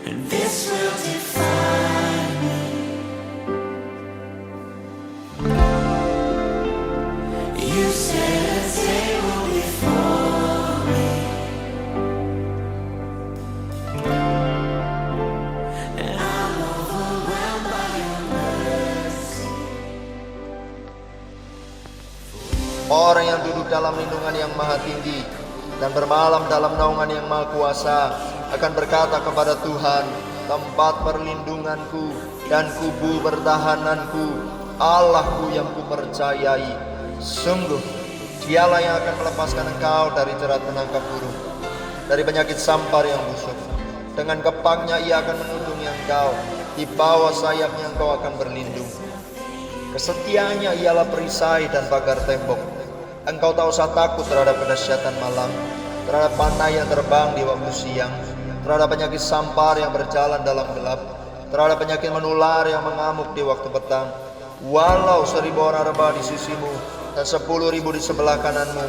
and this will define me. You set a table before me, and I'm overwhelmed by your mercy. Orang yang duduk dalam lindungan yang maha tinggi dan bermalam dalam naungan yang maha kuasa akan berkata kepada Tuhan, tempat perlindunganku dan kubu pertahananku, Allahku yang kupercayai. Sungguh, dialah yang akan melepaskan engkau dari jerat penangkap burung, dari penyakit sampar yang busuk. Dengan kepangnya ia akan melindungi engkau, di bawah sayapnya engkau akan berlindung. Kesetiaannya ialah perisai dan pagar tembok. Engkau tak usah takut terhadap kedahsyatan malam, terhadap panah yang terbang di waktu siang, terhadap penyakit sampar yang berjalan dalam gelap, terhadap penyakit menular yang mengamuk di waktu petang. Walau 1.000 orang rebah di sisimu dan 10.000 di sebelah kananmu,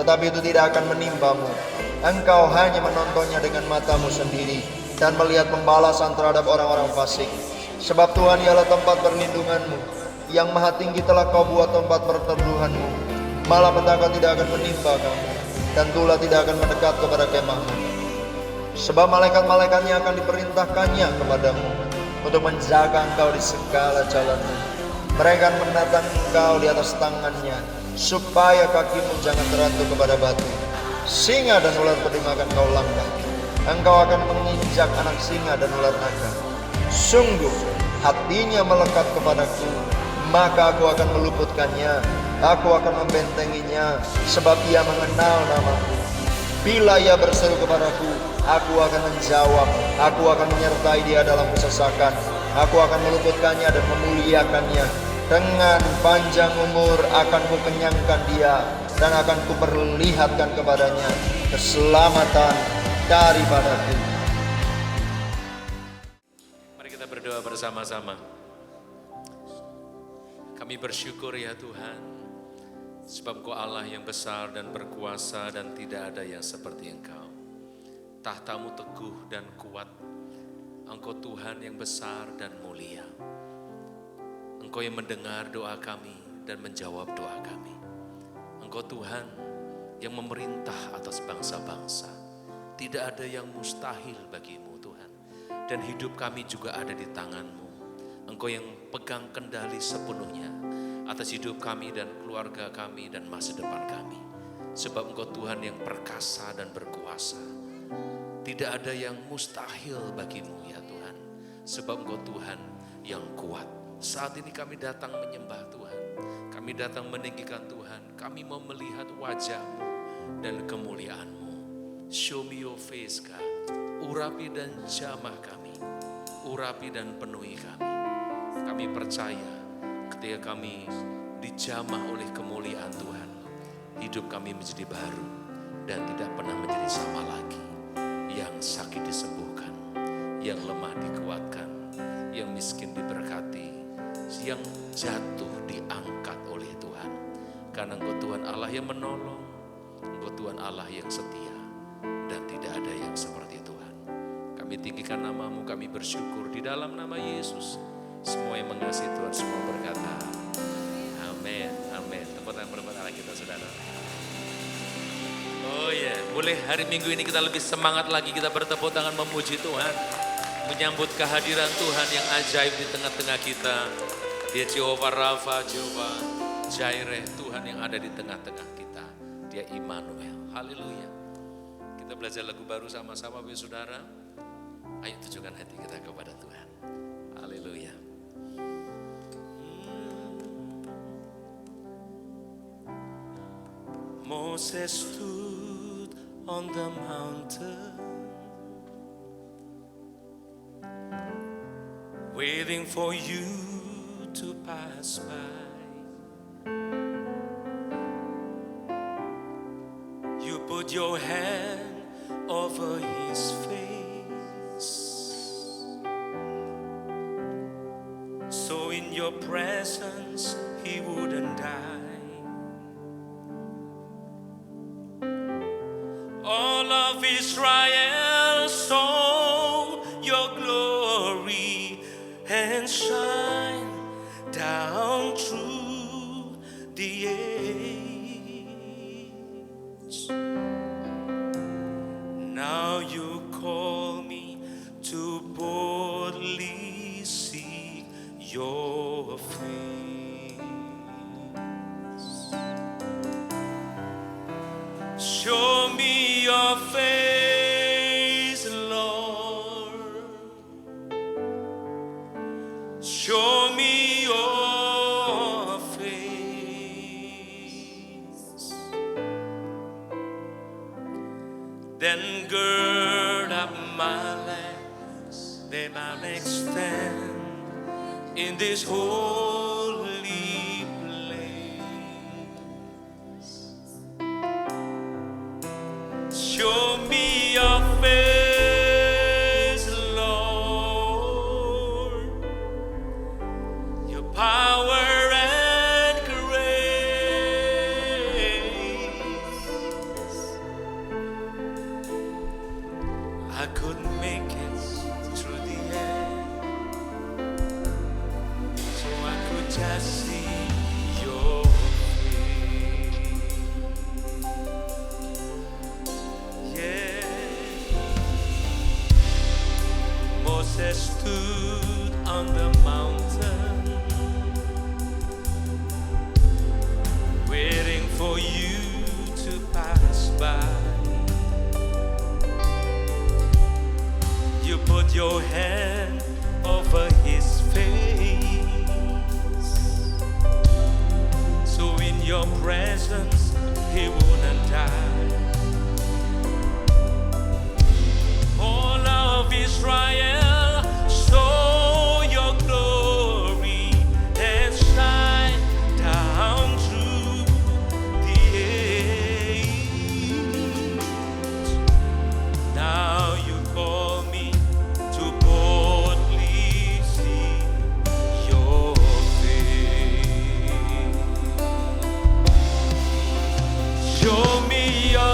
tetapi itu tidak akan menimpamu. Engkau hanya menontonnya dengan matamu sendiri dan melihat pembalasan terhadap orang-orang fasik. Sebab Tuhan ialah tempat perlindunganmu, yang maha tinggi telah kau buat tempat perteduhanmu. Malapetaka tidak akan menimpa kamu, dan tulah tidak akan mendekat kepada kemahmu. Sebab malaikat-malaikatnya akan diperintahkannya kepadamu untuk menjaga engkau di segala jalanmu. Mereka akan menatang engkau di atas tangannya, supaya kakimu jangan terjatuh kepada batu. Singa dan ular pedung akan kau langgar. Engkau akan menginjak anak singa dan ular naga. Sungguh hatinya melekat kepadaku, maka aku akan meluputkannya. Aku akan membentenginya, sebab ia mengenal namaku. Bila ia berseru kepadaku, aku akan menjawab. Aku akan menyertai dia dalam kesesakan. Aku akan meluputkannya dan memuliakannya. Dengan panjang umur akan kukenyangkan dia, dan akan kuperlihatkan kepadanya keselamatan daripadaku. Mari kita berdoa bersama-sama. Kami bersyukur ya Tuhan, sebab Engkau Allah yang besar dan berkuasa dan tidak ada yang seperti Engkau. Tahtamu teguh dan kuat. Engkau Tuhan yang besar dan mulia. Engkau yang mendengar doa kami dan menjawab doa kami. Engkau Tuhan yang memerintah atas bangsa-bangsa. Tidak ada yang mustahil bagimu Tuhan. Dan hidup kami juga ada di tangan-Mu. Engkau yang pegang kendali sepenuhnya atas hidup kami dan keluarga kami dan masa depan kami. Sebab Engkau Tuhan yang perkasa dan berkuasa. Tidak ada yang mustahil bagimu ya Tuhan. Sebab Engkau Tuhan yang kuat. Saat ini kami datang menyembah Tuhan. Kami datang meninggikan Tuhan. Kami mau melihat wajah-Mu dan kemuliaan-Mu. Show me your face God. Urapi dan jamah kami. Urapi dan penuhi kami. Kami percaya ketika kami dijamah oleh kemuliaan Tuhan, hidup kami menjadi baru dan tidak pernah menjadi sama lagi. Yang sakit disembuhkan, yang lemah dikuatkan, yang miskin diberkati, yang jatuh diangkat oleh Tuhan. Karena Engkau Tuhan Allah yang menolong, Engkau Tuhan Allah yang setia, dan tidak ada yang seperti Tuhan. Kami tinggikan nama-Mu, kami bersyukur di dalam nama Yesus. Semua yang mengasihi Tuhan semua berkata, amin, amin. Tepuk tangan buat Allah kita saudara. Oh ya, boleh hari Minggu ini kita lebih semangat lagi, kita bertepuk tangan memuji Tuhan. Menyambut kehadiran Tuhan yang ajaib di tengah-tengah kita. Dia Jehovah Rafa, Jehovah Jireh, Tuhan yang ada di tengah-tengah kita. Dia Immanuel, haleluya. Kita belajar lagu baru sama-sama saudara. Ayo tujukan hati kita kepada Tuhan. Haleluya. Moses stood on the mountain, waiting for you to pass by. You put your hand over his face, so in your presence he wouldn't die. All of Israel saw your glory. to boldly seek your face. Show me your face, Lord. Show me your face. Then gird up my legs, then I'll extend in this holy place. Show me your face, Lord, your power and grace. I couldn't make it through the air, so I could just see your face. Yeah. Moses stood on the mountain, waiting for you to pass by. You put your hand over his face, so in your presence he wouldn't die. All of Israel, show your glory and shine down through the age. Now you call me to boldly see your face. Show me your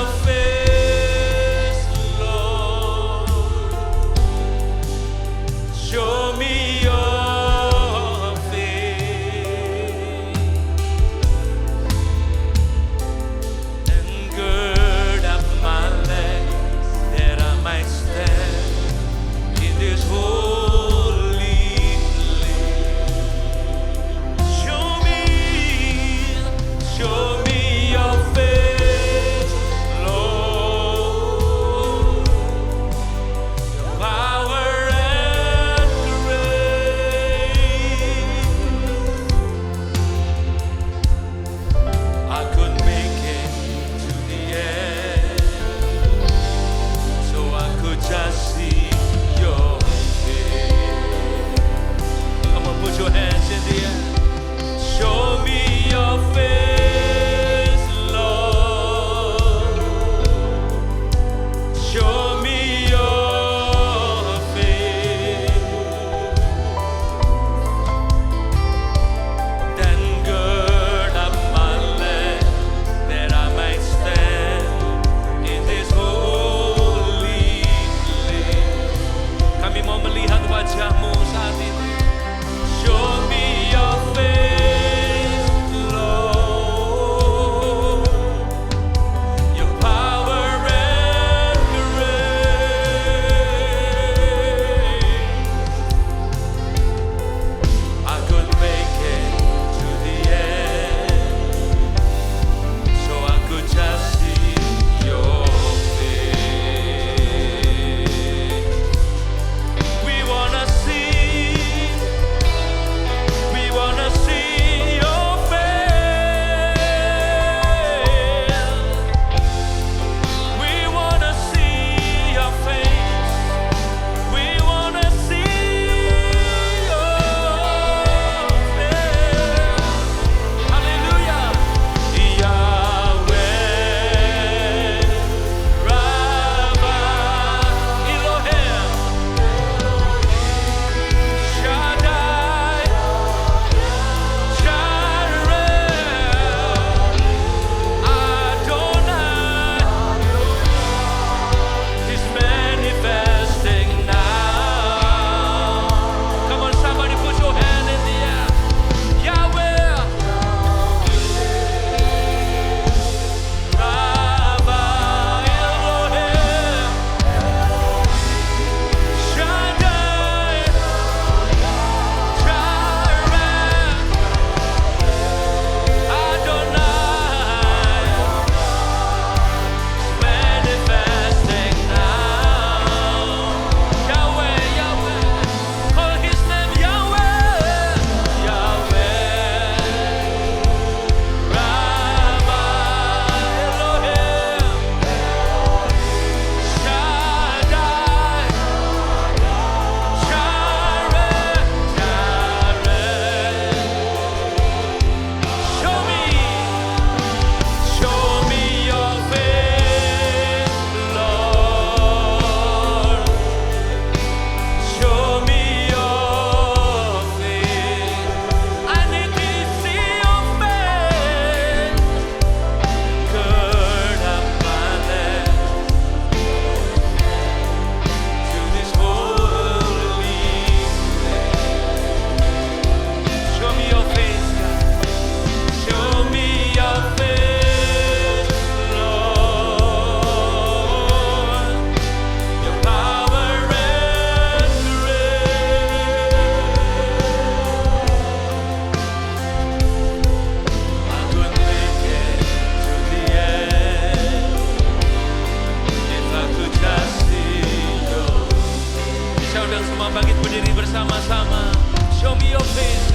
Semua bangkit berdiri bersama-sama. Show me your face,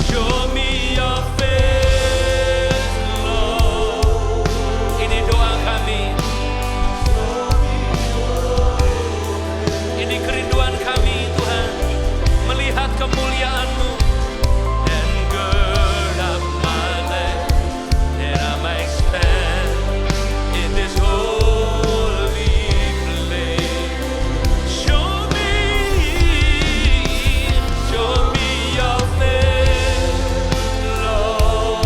show me your face, Lord. Ini doa kami, ini kerinduan kami Tuhan, melihat kemuliaan-Mu. And gird up my leg, that I might stand in this holy place. Show me your face, Lord.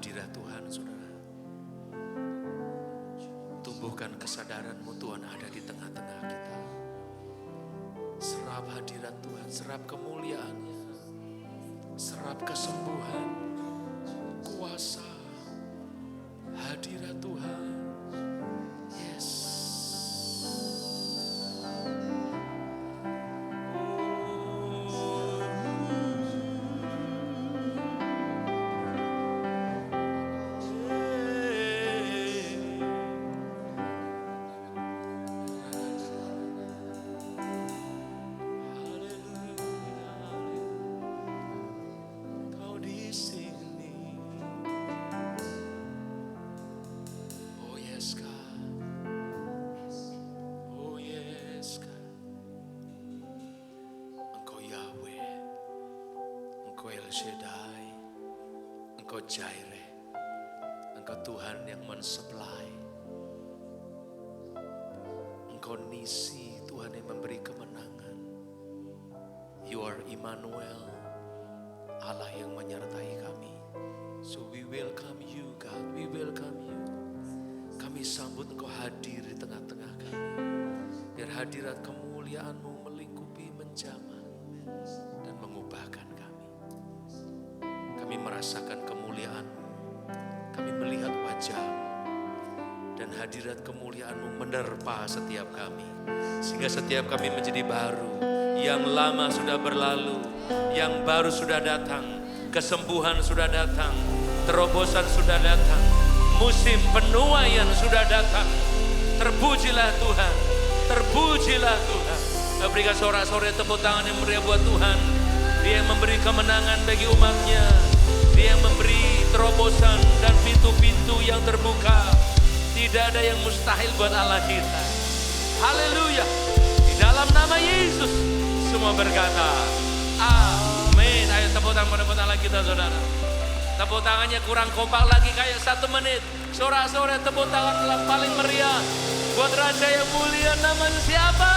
hadirat Tuhan, saudara. Tumbuhkan kesadaranmu Tuhan ada di tengah-tengah kita. Serap hadirat Tuhan, serap kemuliaannya, serap kesembuhan, kuasa, hadirat Tuhan. Yes. Kau di sini. Oh yes God. Oh yes God. Engkau Yahweh, Engkau El Shaddai, Engkau Jireh, Engkau Tuhan yang mensupply, Engkau Nisi, Tuhan yang memberi kemenangan. You are Immanuel, Allah yang menyertai kami. So we welcome you God, we welcome you. Kami sambut Engkau hadir di tengah-tengah kami. Biar hadirat kemuliaan-Mu melingkupi, menjamah, dan mengubahkan kami. Kami merasakan kemuliaan-Mu. Kami melihat wajah-Mu. Dan hadirat kemuliaan-Mu menerpa setiap kami. Sehingga setiap kami menjadi baru. Yang lama sudah berlalu, yang baru sudah datang. Kesembuhan sudah datang, terobosan sudah datang. Musim penuaian sudah datang. Terpujilah Tuhan, terpujilah Tuhan. Berikan sorak-sorai tepuk tangan yang meriah buat Tuhan. Dia yang memberi kemenangan bagi umatnya. Dia yang memberi terobosan dan pintu-pintu yang terbuka. Tidak ada yang mustahil buat Allah kita. Haleluya. Di dalam nama Yesus semua berkata amin. Ayo tepuk tangan pada kita saudara. Tepuk tangannya kurang kompak lagi kayak 1 menit. Sorak-sorai tepuk tangan paling meriah buat Raja yang mulia, namanya siapa?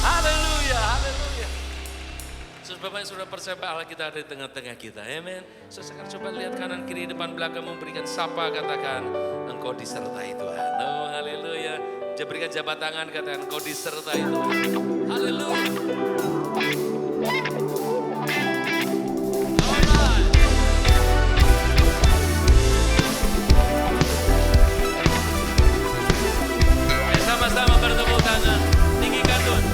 Haleluya, haleluya. Bapak yang sudah percaya Allah kita ada di tengah-tengah kita, amin. Sekarang coba lihat kanan kiri depan belakang, memberikan sapa, katakan engkau disertai Tuhan. Oh haleluya. Berikan jabat tangan, katakan engkau disertai Tuhan. Haleluya. Sama-sama bertepuk tangan, tinggikan Tuhan.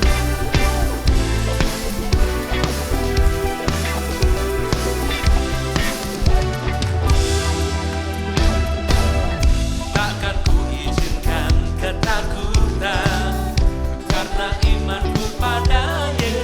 Takkan ku izinkan ketakutan, karena imanku pada Yesus.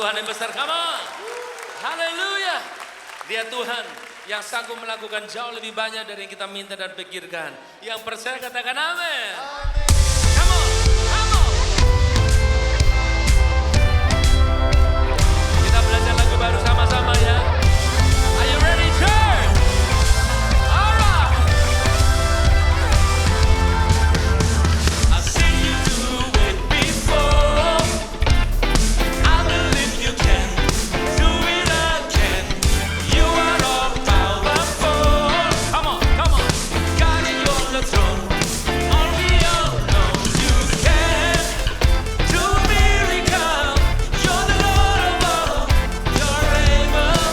Tuhan yang besar. Come on. Haleluya. Dia Tuhan yang sanggup melakukan jauh lebih banyak dari yang kita minta dan pikirkan. Yang percaya katakan amin. Come on. Come on. Kita belajar lagu baru sama-sama ya. Are you ready, church? All right. I've seen you do it before. I believe you can do it again. You are all powerful. Come on, come on. God, you're on the throne. Only you know you can do a miracle. You're the Lord of all. You're able.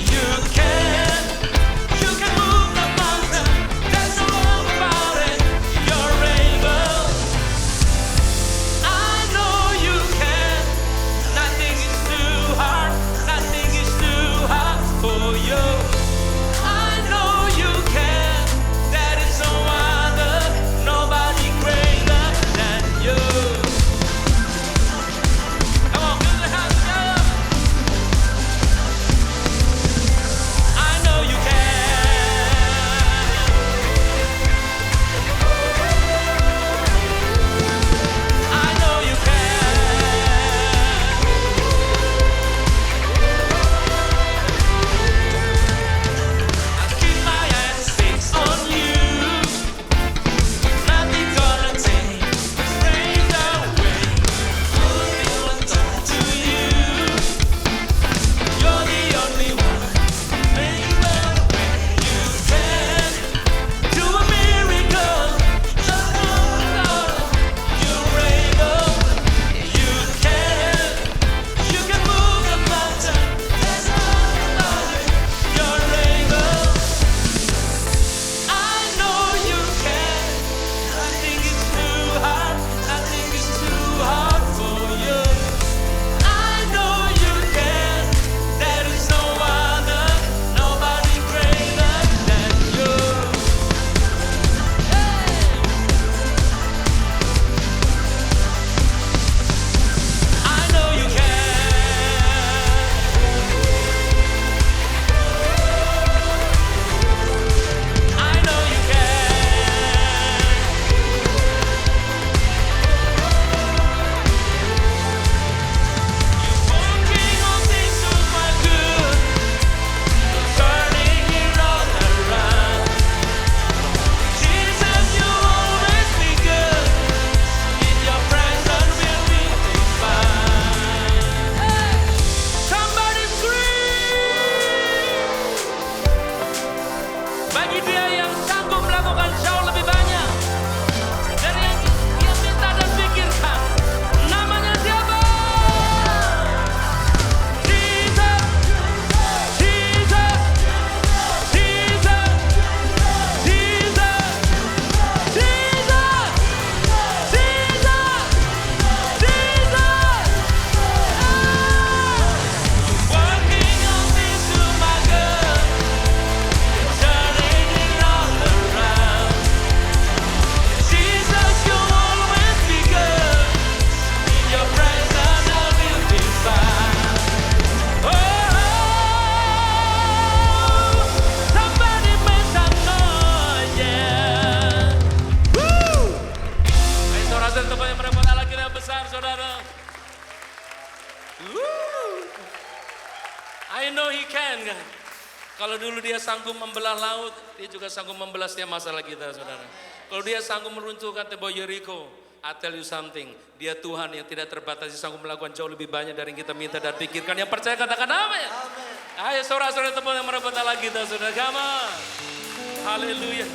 You can move the mountain. There's no wrong about it. You're able. I know you can. Nothing is too hard. Nothing is too hard for you. I know you can. There is no other, nobody greater than you. Come on, put your hands together. I know you can. I know you can. I keep my eyes fixed on you. Nothing gonna take this rain away. I'll talk to you. You're the only one. Make the way. You can do a miracle. Just hold on. You're able. You can move the mountain. There's no about it. You're able. I know you can. Nothing is too hard. Nothing is too hard for you. I know you can. There is no other, nobody greater than you. I know you can. I know you can. Working on things to my good, turning it all around. Jesus, you'll always be good. In your presence will be defined. Somebody scream! Bagi Dia yang sanggup melakukan jauh lebih banyak dari yang dia minta dan pikirkan. Namanya siapa? Jesus, Jesus, Jesus, Jesus, Jesus, Jesus, working on things to my good, turning it all around. Jesus, you'll always be good. In your presence I will be found. Oh, somebody make some noise, yeah. Woo! Ayo saudara tepuk yang merepot Allah kita yang besar, saudara. Woo! I know he can, kan? Kalau dulu dia sanggup membelah laut, dia juga sanggup membelah setiap masalah kita, saudara. Kalau dia sanggup meruntuhkan tembok Yeriko, I tell you something, dia Tuhan yang tidak terbatas, sanggup melakukan jauh lebih banyak dari yang kita minta dan pikirkan. Yang percaya katakan amin. Ayo saudara-saudara tepuk yang merepot Allah kita, saudara. Come on. Haleluya.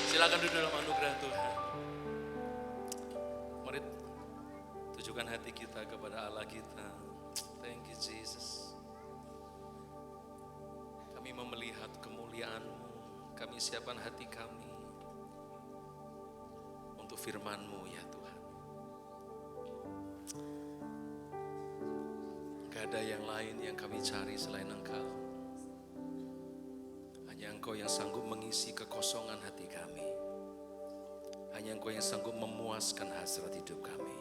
Silakan duduk dalam anugerah Tuhan. Mari tujukan hati kita kepada Allah kita. Thank you Jesus. Kami mau melihat kemuliaan-Mu. Kami siapkan hati kami untuk firman-Mu ya Tuhan. Gak ada yang lain yang kami cari selain Engkau. Hanya Engkau yang sanggup mengisi kekosongan hati kami. Hanya Engkau yang sanggup memuaskan hasrat hidup kami.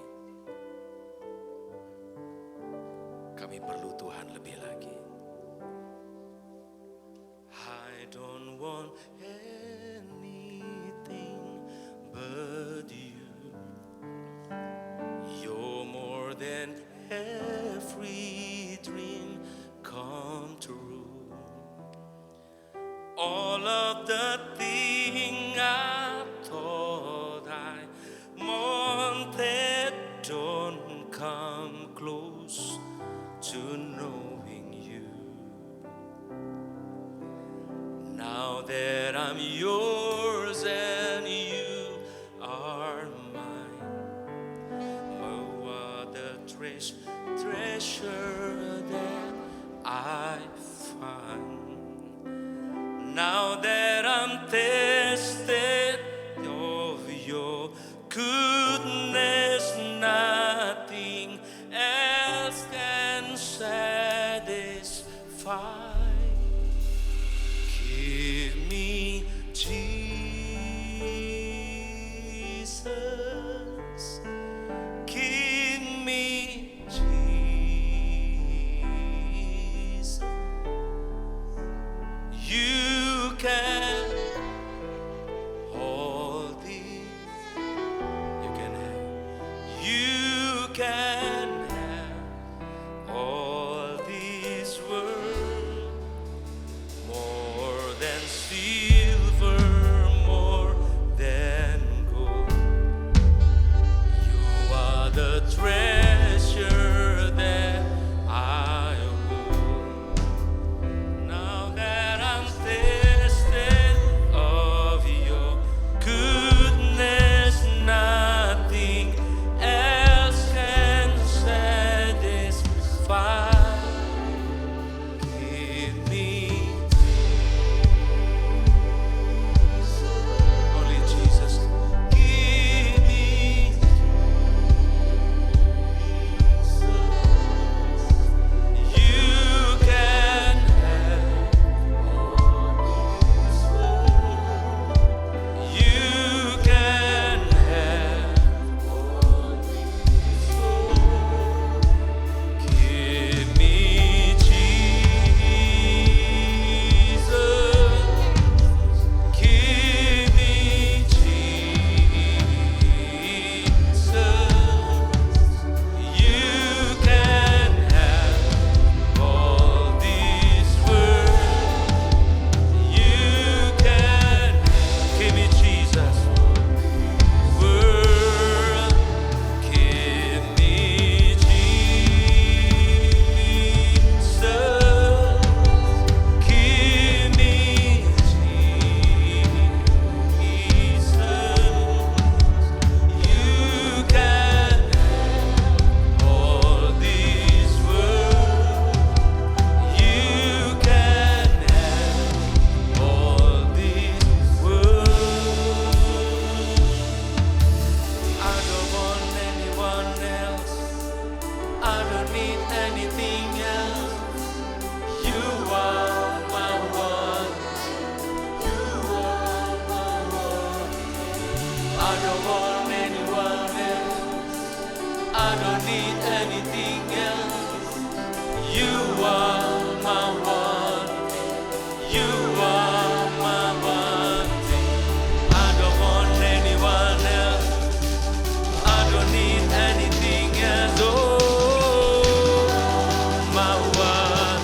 all of the things I thought I wanted don't come close to knowing you. Now that I'm yours and you are mine, oh, what a treasure that I find. Now that I'm tasted of your goodness, nothing else can satisfy. Give me Jesus, give me Jesus. You can hold this, you can have, you can have all this world, more than silver, more than gold. You are the treasure that I hold. Now that I'm tasted of your goodness, nothing else can satisfy. Give me only Jesus. Give me you can have, you can have. Give me Jesus, give me Jesus. You can have all this world. You can give me Jesus. World, give me Jesus. Give me Jesus. You can have all this world. You can have all this world. I don't want anyone else. I don't need anything else. You are my one. You are my one. I don't want anyone else. I don't need anything else. You are my one. You are my one thing. I don't want anyone else. I don't need anything else. Oh, my one.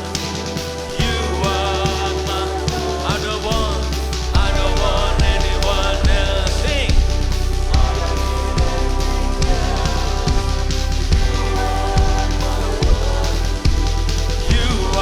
You are my. I don't want anyone else. Sing. You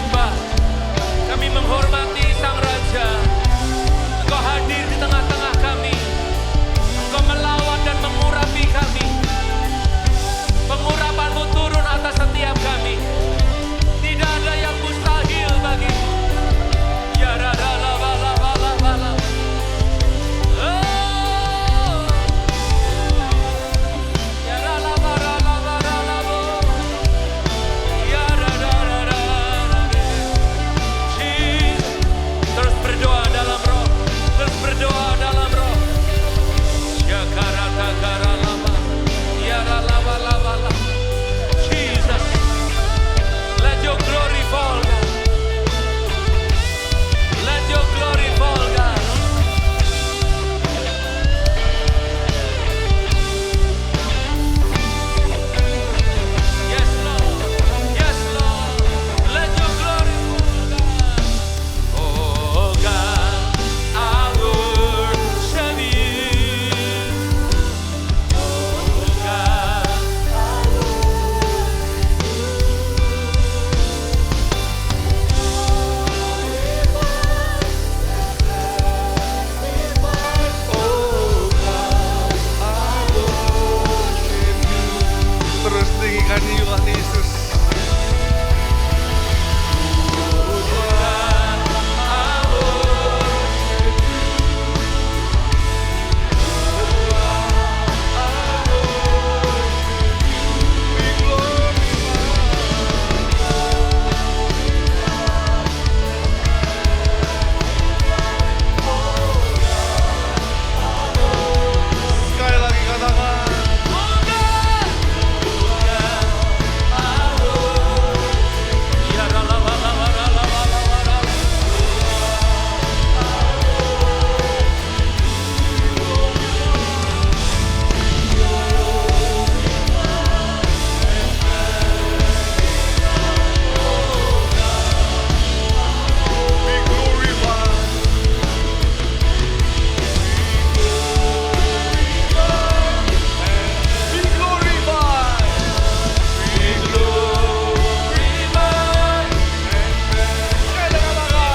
menyembah, kami menghormati Sang Raja. Engkau hadir di tengah-tengah kami. Engkau melawat dan mengurapi kami. Pengurapan-Mu turun atas setiap kami. Tidak ada yang mustahil bagimu. Ya radala bala bala bala. Oh. Ya rala bala bala bala bo. Ya radara. Jesus. Terus berdoa dalam roh. Terus berdoa dalam roh. Ya karata karalaba. Ya ralaba laba laba. Jesus. Let your glory fall, God. Let your glory fall, God. Yes, Lord. Yes, Lord. Let your glory fall, God. Oh, God, I worship you. Oh, God. Terus tinggikan Tuhan Yesus. Sekali lagi katakan. Ya ralaba laba ralaba laba laba. Be glorified. Be glorified. Sekali katakan.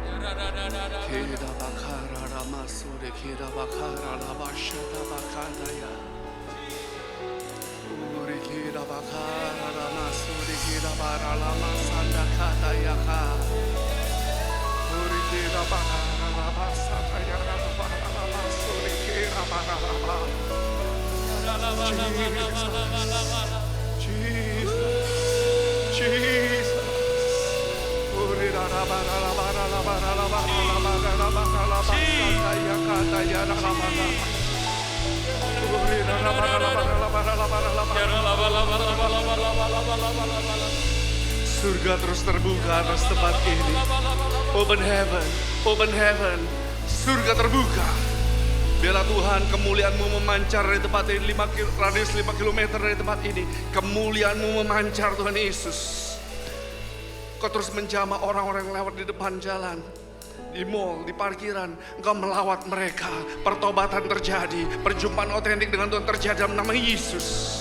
Ya radadadada. Keda bakara ramasure keda bakara labashata bakadaya. Uri keda bakara ramasure keda bara lamasanda kadaya ka. Uri keda bakara labasata ya bara lamasure keda bara laba. Jesus, Jesus. Uri bara bara bara bara bara bara bara labasata ya kadaya labana. Uri bara bara bara bara bara Ya ralaba laba laba laba laba laba laba laba. Surga terus terbuka atas tempat ini. Open heaven, surga terbuka. Biarlah Tuhan kemuliaan-Mu memancar dari tempat ini, radius 5 km dari tempat ini. Kemuliaan-Mu memancar Tuhan Yesus. Kau terus menjamah orang-orang yang lewat di depan jalan, di mall, di parkiran. Engkau melawat mereka, pertobatan terjadi, perjumpaan otentik dengan Tuhan terjadi dalam nama Yesus.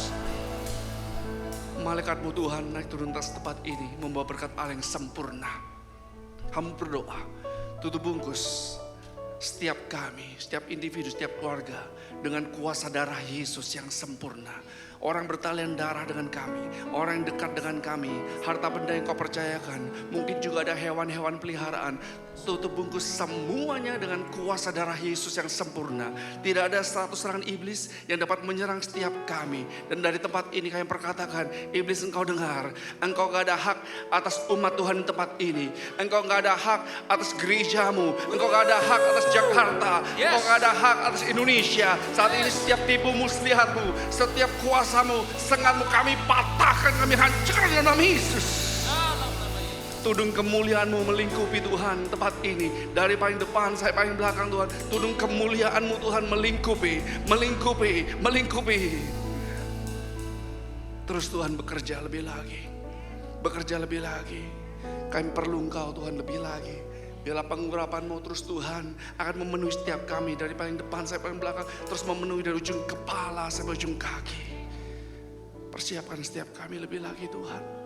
Malaikat-Mu Tuhan naik turun atas tempat ini, membawa berkat Allah yang sempurna. Hamba berdoa, tutup bungkus setiap kami, setiap individu, setiap keluarga dengan kuasa darah Yesus yang sempurna. Orang bertalian darah dengan kami, orang yang dekat dengan kami, harta benda yang Kau percayakan, mungkin juga ada hewan-hewan peliharaan. Tutup bungkus semuanya dengan kuasa darah Yesus yang sempurna. Tidak ada status serangan iblis yang dapat menyerang setiap kami. Dan dari tempat ini kami perkatakan, iblis engkau dengar, engkau gak ada hak atas umat Tuhan di tempat ini. Engkau gak ada hak atas gerejamu, engkau gak ada hak atas Jakarta, engkau gak ada hak atas Indonesia. Saat ini setiap tipu muslihatmu, setiap kuasamu, sengatmu kami patahkan, kami hancurkan dalam nama Yesus. Tudung kemuliaan-Mu melingkupi Tuhan tempat ini. Dari paling depan saya paling belakang Tuhan. Tudung kemuliaan-Mu Tuhan melingkupi. Terus Tuhan bekerja lebih lagi. Kami perlu Engkau Tuhan lebih lagi. Biarlah pengurapan-Mu terus Tuhan akan memenuhi setiap kami. Dari paling depan saya paling belakang. Terus memenuhi dari ujung kepala sampai ujung kaki. Persiapkan setiap kami lebih lagi Tuhan.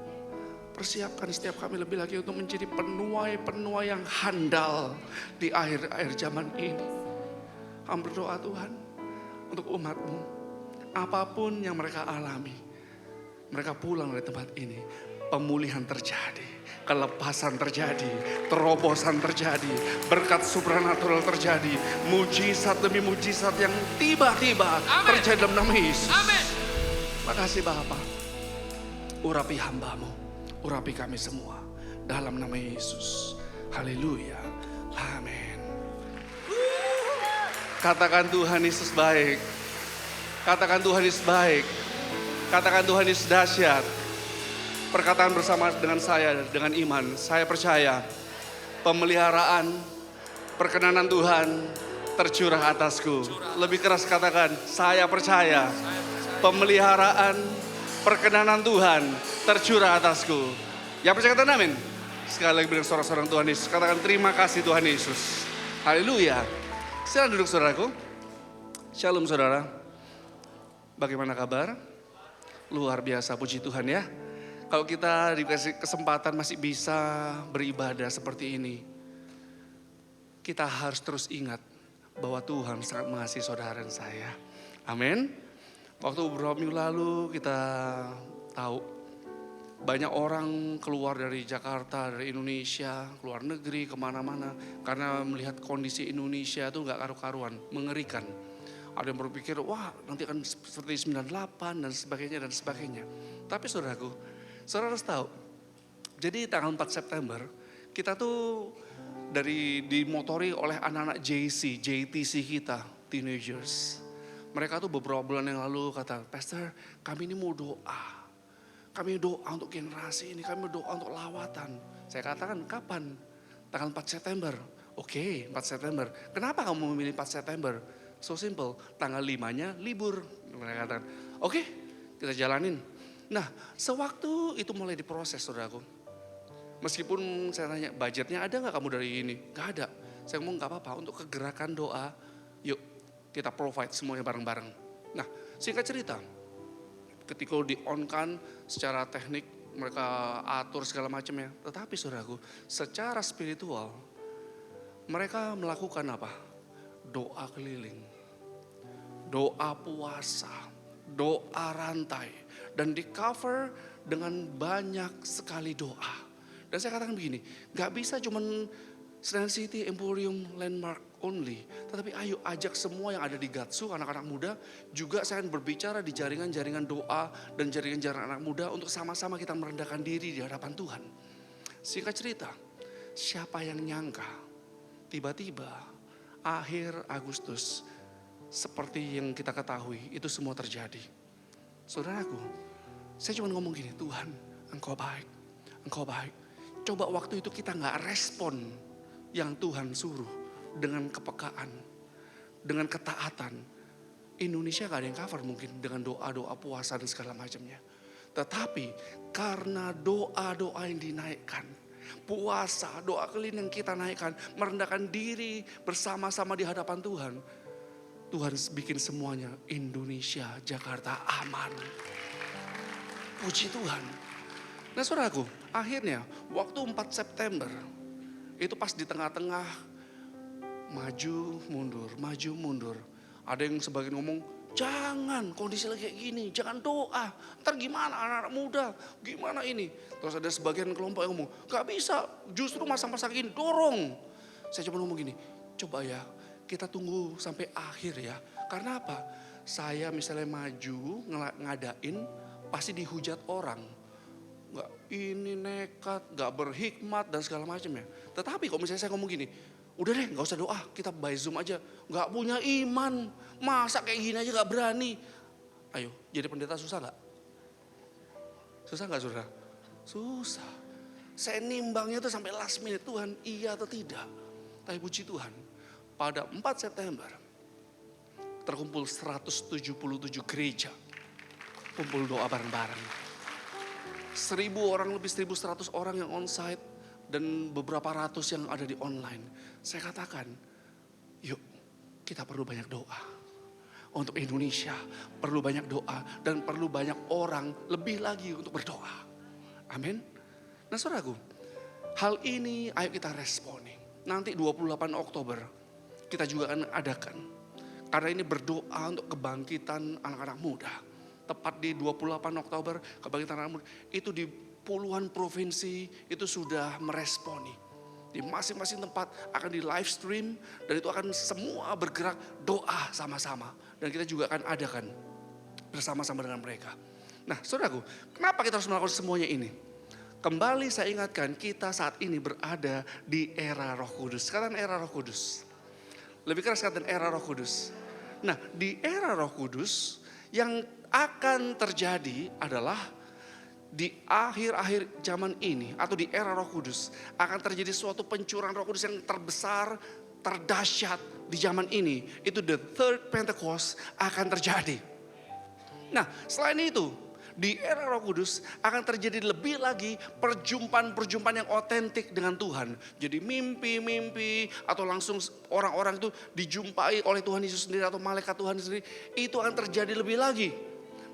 Persiapkan setiap kami lebih lagi untuk menjadi penuai yang handal di akhir zaman ini. Hamba berdoa Tuhan untuk umat-Mu. Apapun yang mereka alami, mereka pulang dari tempat ini. Pemulihan terjadi, kelepasan terjadi, terobosan terjadi, berkat supranatural terjadi, mujizat demi mujizat yang tiba-tiba terjadi dalam nama Yesus. Amin. Makasih Bapa. Urapi hamba-Mu. Urapi kami semua dalam nama Yesus. Haleluya. Amin. Katakan Tuhan Yesus baik. Katakan Tuhan Yesus baik. Katakan Tuhan Yesus dahsyat. Perkataan bersama dengan saya dengan iman. Saya percaya pemeliharaan perkenanan Tuhan tercurah atasku. Lebih keras katakan, saya percaya pemeliharaan perkenanan Tuhan tercurah atasku. Yang percaya katakan amin. Sekali lagi bilang sorak-sorak Tuhan Yesus. Katakan terima kasih Tuhan Yesus. Haleluya. Silakan duduk saudaraku. Shalom saudara. Bagaimana kabar? Luar biasa, puji Tuhan ya. Kalau kita dikasih kesempatan masih bisa beribadah seperti ini. Kita harus terus ingat bahwa Tuhan sangat mengasihi saudara dan saya. Amin. Waktu beberapa minggu lalu kita tahu banyak orang keluar dari Jakarta, dari Indonesia, keluar negeri, kemana-mana. Karena melihat kondisi Indonesia itu gak karu-karuan, mengerikan. Ada yang berpikir, wah nanti akan seperti 98 dan sebagainya. Tapi saudaraku, saudara harus tahu. Jadi tanggal 4 September, kita tuh dimotori oleh anak-anak JTC kita, teenagers. Mereka tuh beberapa bulan yang lalu kata, Pastor, kami ini mau doa. Kami doa untuk generasi ini, kami doa untuk lawatan. Saya katakan, kapan? Tanggal 4 September. Oke, 4 September. Kenapa kamu memilih 4 September? So simple, tanggal 5-nya libur. Mereka katakan, oke, kita jalanin. Nah, sewaktu itu mulai diproses, saudaraku. Meskipun saya tanya, budgetnya ada gak kamu dari ini? Gak ada. Saya ngomong gak apa-apa, untuk kegerakan doa, yuk. Kita provide semuanya bareng-bareng. Nah, singkat cerita, ketika di-on-kan secara teknik, mereka atur segala macamnya. Tetapi saudaraku, secara spiritual, mereka melakukan apa? Doa keliling, doa puasa, doa rantai. Dan di cover dengan banyak sekali doa. Dan saya katakan begini, gak bisa cuman Senayan City, Emporium, Landmark only. Tetapi ayo ajak semua yang ada di Gatsu, anak-anak muda. Juga saya akan berbicara di jaringan-jaringan doa dan jaringan-jaringan anak muda untuk sama-sama kita merendahkan diri di hadapan Tuhan. Singkat cerita, siapa yang nyangka tiba-tiba akhir Agustus seperti yang kita ketahui itu semua terjadi. Saudaraku, saya cuma ngomong gini, Tuhan Engkau baik, Engkau baik. Coba waktu itu kita gak respon yang Tuhan suruh dengan kepekaan, dengan ketaatan. Indonesia gak ada yang cover mungkin dengan doa-doa puasa dan segala macamnya. Tetapi karena doa-doa yang dinaikkan, puasa, doa keliling yang kita naikkan, merendahkan diri bersama-sama di hadapan Tuhan. Tuhan bikin semuanya Indonesia, Jakarta aman. Puji Tuhan. Nah saudaraku, akhirnya waktu 4 September, itu pas di tengah-tengah maju mundur. Ada yang sebagian ngomong, jangan kondisi lagi kayak gini, jangan doa. Ntar gimana anak-anak muda, gimana ini. Terus ada sebagian kelompok yang ngomong, gak bisa, justru masa-masa gini, dorong. Saya cuma ngomong gini, coba ya kita tunggu sampai akhir ya. Karena apa? Saya misalnya maju ngadain, pasti dihujat orang. Gak ini nekat, gak berhikmat dan segala macamnya. Tetapi kalau misalnya saya ngomong gini, udah deh gak usah doa, kita by Zoom aja. Gak punya iman, masa kayak gini aja gak berani. Ayo, jadi pendeta susah gak? Susah gak saudara? Susah. Saya nimbangnya tuh sampai last minute, Tuhan iya atau tidak. Tapi puji Tuhan, pada 4 September terkumpul 177 gereja. Kumpul doa bareng-bareng. 1.000 orang, lebih 1.100 orang yang onsite dan beberapa ratus yang ada di online. Saya katakan, yuk kita perlu banyak doa. Untuk Indonesia perlu banyak doa dan perlu banyak orang lebih lagi untuk berdoa. Amin. Nah saudaraku, hal ini ayo kita responi. Nanti 28 Oktober kita juga akan adakan. Karena ini berdoa untuk kebangkitan anak-anak muda. Tepat di 28 Oktober kebangkitan anak muda. Itu di puluhan provinsi itu sudah meresponi. Di masing-masing tempat akan di live stream. Dan itu akan semua bergerak doa sama-sama. Dan kita juga akan adakan bersama-sama dengan mereka. Nah saudaraku, kenapa kita harus melakukan semuanya ini? Kembali saya ingatkan, kita saat ini berada di era Roh Kudus. Katakan era Roh Kudus. Lebih keras katakan era Roh Kudus. Nah, di era Roh Kudus yang akan terjadi adalah di akhir-akhir zaman ini atau di era Roh Kudus akan terjadi suatu pencurahan Roh Kudus yang terbesar, terdahsyat di zaman ini. Itu the third Pentecost akan terjadi. Nah, selain itu, di era Roh Kudus akan terjadi lebih lagi perjumpaan-perjumpaan yang otentik dengan Tuhan. Jadi mimpi-mimpi atau langsung orang-orang itu dijumpai oleh Tuhan Yesus sendiri atau malaikat Tuhan sendiri. Itu akan terjadi lebih lagi.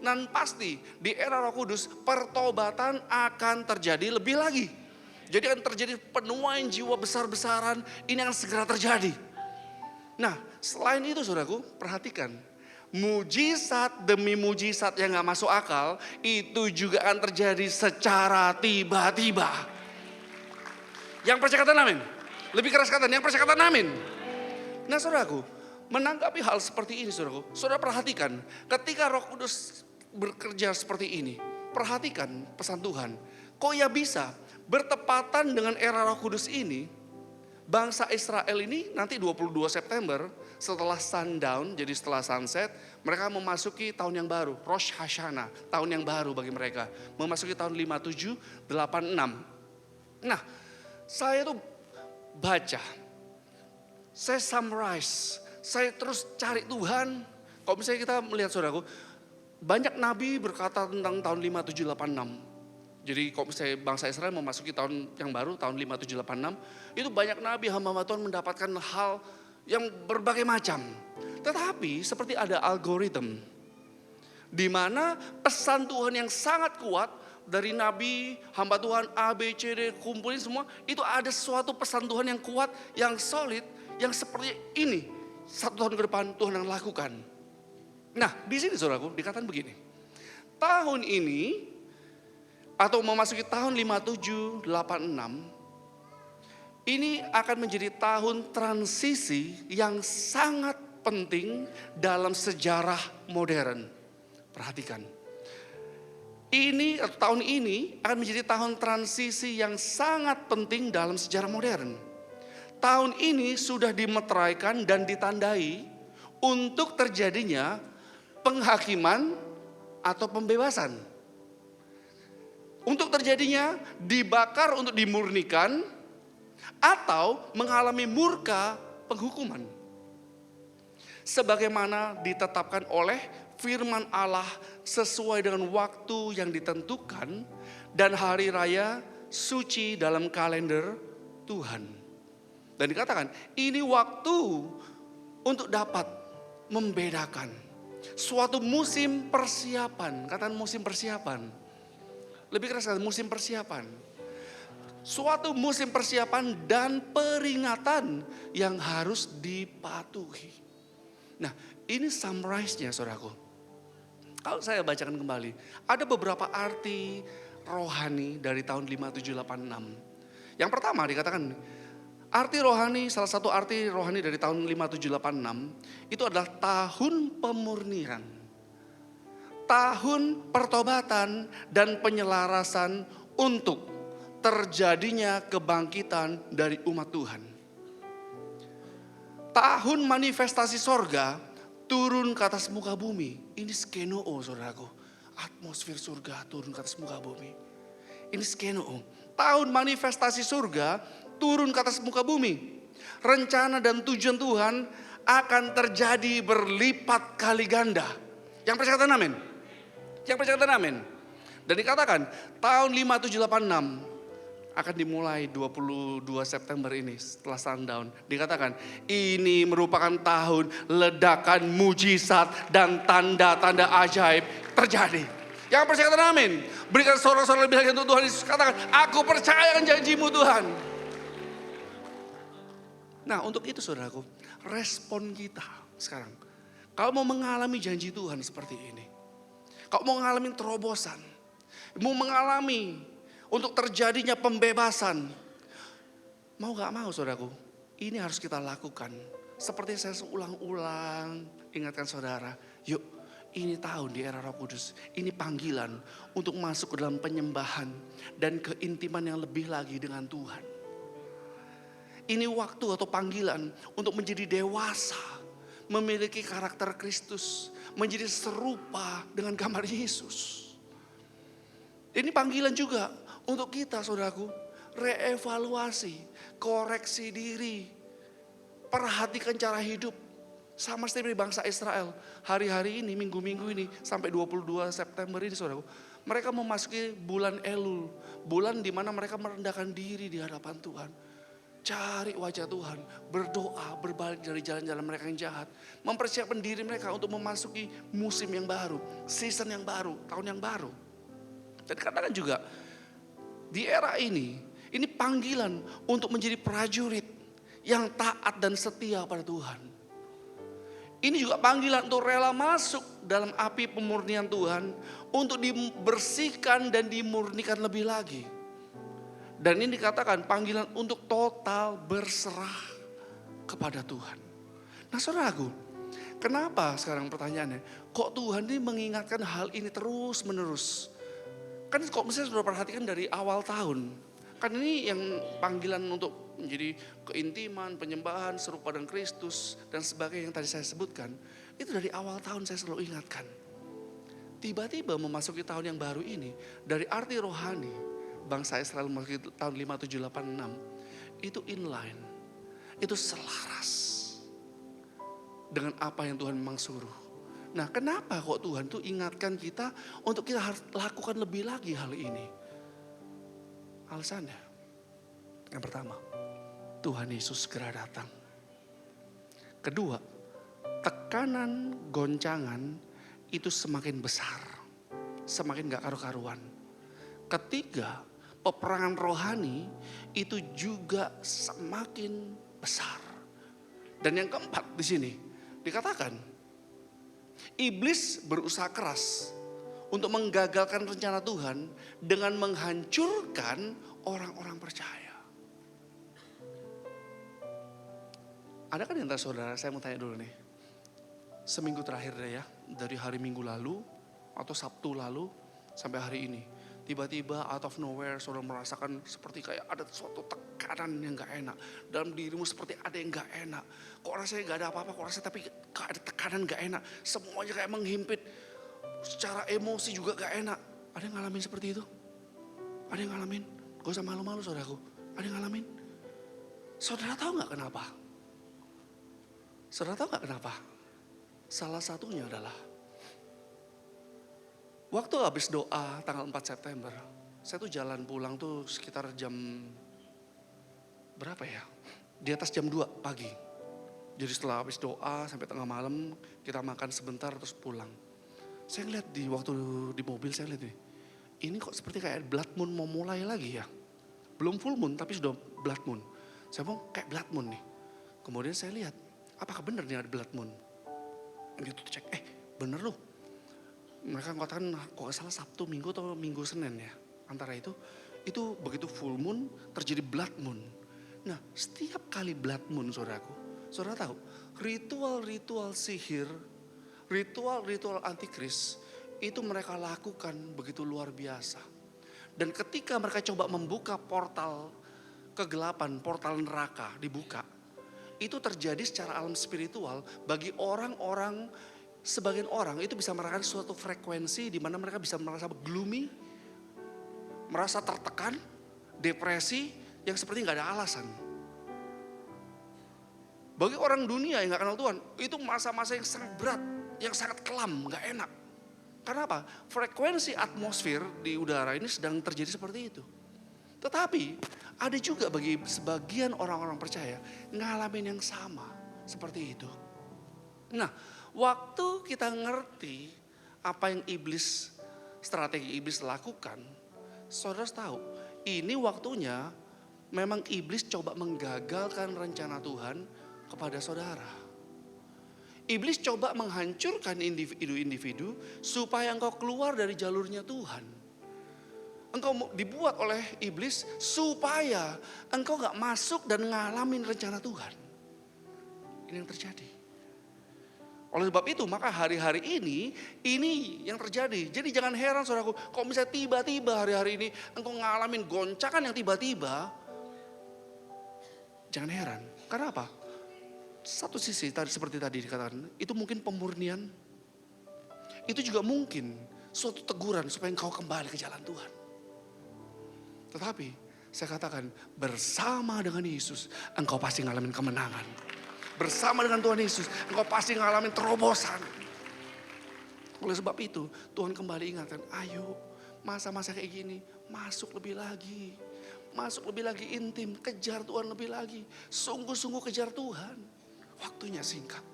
Dan pasti di era Roh Kudus pertobatan akan terjadi lebih lagi. Jadi akan terjadi penuaian jiwa besar-besaran, ini akan segera terjadi. Nah selain itu saudaraku, perhatikan. Mujizat demi mujizat yang gak masuk akal itu juga akan terjadi secara tiba-tiba. Yang percaya katakan amin. Lebih keras katakan yang percaya katakan amin. Nah saudaraku, menanggapi hal seperti ini saudaraku, saudara perhatikan ketika Roh Kudus bekerja seperti ini, perhatikan pesan Tuhan. Kok ya bisa bertepatan dengan era Roh Kudus ini, bangsa Israel ini nanti 22 September setelah sundown, jadi setelah sunset, mereka memasuki tahun yang baru, Rosh Hashanah, tahun yang baru bagi mereka. Memasuki tahun 5786. Nah, saya tuh baca, saya summarize, saya terus cari Tuhan. Kalau misalnya kita melihat saudaraku, banyak nabi berkata tentang tahun 5786. Jadi kalau misalnya bangsa Israel memasuki tahun yang baru, tahun 5786, itu banyak nabi hamba Tuhan mendapatkan hal yang berbagai macam. Tetapi seperti ada algoritma, di mana pesan Tuhan yang sangat kuat dari nabi, hamba Tuhan A, B, C, D, kumpulin semua, itu ada suatu pesan Tuhan yang kuat, yang solid, yang seperti ini. 1 tahun ke depan Tuhan yang lakukan. Nah di sini saudaraku dikatakan begini, tahun ini atau memasuki tahun 5786, ini akan menjadi tahun transisi yang sangat penting dalam sejarah modern. Perhatikan. Tahun ini akan menjadi tahun transisi yang sangat penting dalam sejarah modern. Tahun ini sudah dimeteraikan dan ditandai untuk terjadinya penghakiman atau pembebasan. Untuk terjadinya dibakar untuk dimurnikan, atau mengalami murka penghukuman. Sebagaimana ditetapkan oleh firman Allah sesuai dengan waktu yang ditentukan dan hari raya suci dalam kalender Tuhan. Dan dikatakan ini waktu untuk dapat membedakan suatu musim persiapan. Katakan musim persiapan. Lebih keras katakan musim persiapan. Suatu musim persiapan dan peringatan yang harus dipatuhi. Nah ini summarize-nya saudaraku. Kalau saya bacakan kembali, ada beberapa arti rohani dari tahun 5786. Yang pertama dikatakan, arti rohani, salah satu arti rohani dari tahun 5786 itu adalah tahun pemurnian, tahun pertobatan dan penyelarasan untuk terjadinya kebangkitan dari umat Tuhan. Tahun manifestasi sorga turun ke atas muka bumi. Ini skenoo saudaraku. Atmosfer surga turun ke atas muka bumi. Ini skenoo. tahun manifestasi surga turun ke atas muka bumi. Rencana dan tujuan Tuhan akan terjadi berlipat kali ganda. Yang percaya katakan amin. Yang percaya katakan amin. Dan dikatakan tahun 5786 akan dimulai 22 September ini setelah sundown. Dikatakan ini merupakan tahun ledakan mujizat dan tanda-tanda ajaib terjadi. Yang percaya katakan amin. Berikan sorak-sorak lebih lagi untuk Tuhan Yesus. Katakan, aku percaya janji-Mu Tuhan. Nah, untuk itu saudaraku, respon kita sekarang. Kalau mau mengalami janji Tuhan seperti ini. Kalau mau mengalami terobosan. Mau mengalami untuk terjadinya pembebasan. Mau gak mau saudaraku, ini harus kita lakukan. Seperti saya ulang-ulang ingatkan saudara. Yuk, ini tahun di era Roh Kudus. Ini panggilan untuk masuk ke dalam penyembahan dan keintiman yang lebih lagi dengan Tuhan. Ini waktu atau panggilan untuk menjadi dewasa. Memiliki karakter Kristus. Menjadi serupa dengan gambar Yesus. Ini panggilan juga untuk kita saudaraku. Reevaluasi, koreksi diri. Perhatikan cara hidup. Sama seperti bangsa Israel. Hari-hari ini, minggu-minggu ini sampai 22 September ini saudaraku. Mereka memasuki bulan Elul. Bulan di mana mereka merendahkan diri di hadapan Tuhan. Cari wajah Tuhan, berdoa, berbalik dari jalan-jalan mereka yang jahat. Mempersiapkan diri mereka untuk memasuki musim yang baru, season yang baru, tahun yang baru. Dan katakan juga, di era ini panggilan untuk menjadi prajurit yang taat dan setia pada Tuhan. Ini juga panggilan untuk rela masuk dalam api pemurnian Tuhan, untuk dibersihkan dan dimurnikan lebih lagi. Dan ini dikatakan panggilan untuk total berserah kepada Tuhan. Nah saudaraku, kenapa sekarang pertanyaannya? Kok Tuhan ini mengingatkan hal ini terus menerus? Kan kok misalnya sudah perhatikan dari awal tahun. Kan ini yang panggilan untuk menjadi keintiman, penyembahan, serupa dengan Kristus dan sebagainya yang tadi saya sebutkan. Itu dari awal tahun saya selalu ingatkan. Tiba-tiba memasuki tahun yang baru ini, dari arti rohani, bangsa Israel memasuki tahun 5786 itu inline, itu selaras dengan apa yang Tuhan memang suruh. Nah, kenapa kok Tuhan tuh ingatkan kita untuk kita harus lakukan lebih lagi hal ini? Alasannya, yang pertama, Tuhan Yesus segera datang. Kedua, tekanan goncangan itu semakin besar, semakin gak karu-karuan. Ketiga, peperangan rohani itu juga semakin besar. Dan yang keempat di sini dikatakan, iblis berusaha keras untuk menggagalkan rencana Tuhan dengan menghancurkan orang-orang percaya. Ada kan yang saudara, saya mau tanya dulu nih. Seminggu terakhir deh ya, dari hari Minggu lalu atau Sabtu lalu sampai hari ini. Tiba-tiba out of nowhere saudara merasakan seperti kayak ada suatu tekanan yang gak enak. Dalam dirimu seperti ada yang gak enak. Kok rasanya gak ada apa-apa, kok rasanya tapi ada tekanan gak enak. Semuanya kayak menghimpit. Secara emosi juga gak enak. Ada yang ngalamin seperti itu? Ada yang ngalamin? Gak usah malu-malu saudaraku. Ada yang ngalamin? Saudara tahu gak kenapa? Saudara tahu gak kenapa? Salah satunya adalah waktu habis doa tanggal 4 September, saya tuh jalan pulang tuh sekitar jam berapa ya? Di atas jam 2 pagi. Jadi setelah habis doa sampai tengah malam, kita makan sebentar terus pulang. Saya ngeliat waktu di mobil saya lihat ini kok seperti kayak blood moon mau mulai lagi ya. Belum full moon tapi sudah blood moon. Saya mau kayak blood moon nih. Kemudian saya lihat, apakah benar nih ada blood moon? Gitu cek, bener loh. Mereka mengatakan kok salah Sabtu, Minggu atau Minggu Senin ya. Antara itu begitu full moon terjadi blood moon. Nah setiap kali blood moon saudaraku, saudara tahu ritual-ritual sihir, ritual-ritual antikris itu mereka lakukan begitu luar biasa. Dan ketika mereka coba membuka portal kegelapan, portal neraka dibuka, itu terjadi secara alam spiritual bagi orang-orang. Sebagian orang itu bisa merasakan suatu frekuensi di mana mereka bisa merasa gloomy, merasa tertekan, depresi yang seperti nggak ada alasan. Bagi orang dunia yang nggak kenal Tuhan, itu masa-masa yang sangat berat, yang sangat kelam, nggak enak. Karena apa? Frekuensi atmosfer di udara ini sedang terjadi seperti itu. Tetapi ada juga bagi sebagian orang-orang percaya ngalamin yang sama seperti itu. Nah, waktu kita ngerti apa yang strategi iblis lakukan, saudara tahu, ini waktunya memang iblis coba menggagalkan rencana Tuhan kepada saudara. Iblis coba menghancurkan individu-individu supaya engkau keluar dari jalurnya Tuhan. Engkau dibuat oleh iblis supaya engkau gak masuk dan ngalamin rencana Tuhan. Ini yang terjadi. Oleh sebab itu maka hari-hari ini yang terjadi. Jadi jangan heran saudaraku, kalau misalnya tiba-tiba hari-hari ini engkau ngalamin goncakan yang tiba-tiba, jangan heran. Karena apa? Satu sisi tadi seperti tadi dikatakan, itu mungkin pemurnian. Itu juga mungkin suatu teguran supaya engkau kembali ke jalan Tuhan. Tetapi saya katakan bersama dengan Yesus engkau pasti ngalamin kemenangan. Bersama dengan Tuhan Yesus engkau pasti ngalamin terobosan. Oleh sebab itu Tuhan kembali ingatkan, ayo masa-masa kayak gini masuk lebih lagi. Masuk lebih lagi intim, kejar Tuhan lebih lagi. Sungguh-sungguh kejar Tuhan. Waktunya singkat.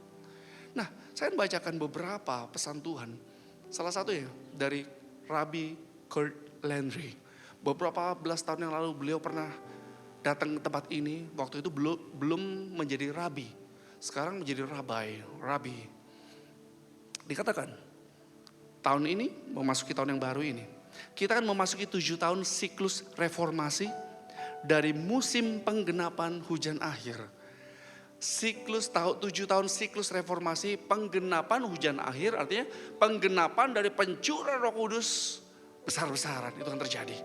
Nah, saya bacakan beberapa pesan Tuhan. Salah satu ya dari Rabbi Kurt Landry. Beberapa belas tahun yang lalu beliau pernah datang ke tempat ini. Waktu itu belum menjadi rabi. Sekarang menjadi rabi. Dikatakan, tahun ini memasuki tahun yang baru ini. Kita akan memasuki 7 tahun siklus reformasi dari musim penggenapan hujan akhir. 7 tahun siklus reformasi, penggenapan hujan akhir, artinya penggenapan dari pencurahan Roh Kudus besar-besaran itu akan terjadi.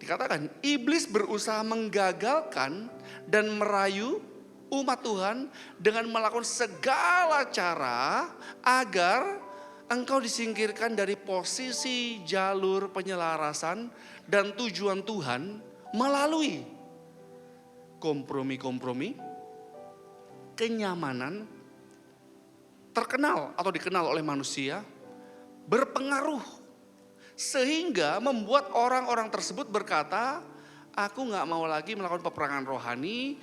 Dikatakan iblis berusaha menggagalkan dan merayu umat Tuhan dengan melakukan segala cara agar engkau disingkirkan dari posisi jalur penyelarasan dan tujuan Tuhan melalui kompromi-kompromi, kenyamanan, terkenal atau dikenal oleh manusia, berpengaruh. Sehingga membuat orang-orang tersebut berkata, aku gak mau lagi melakukan peperangan rohani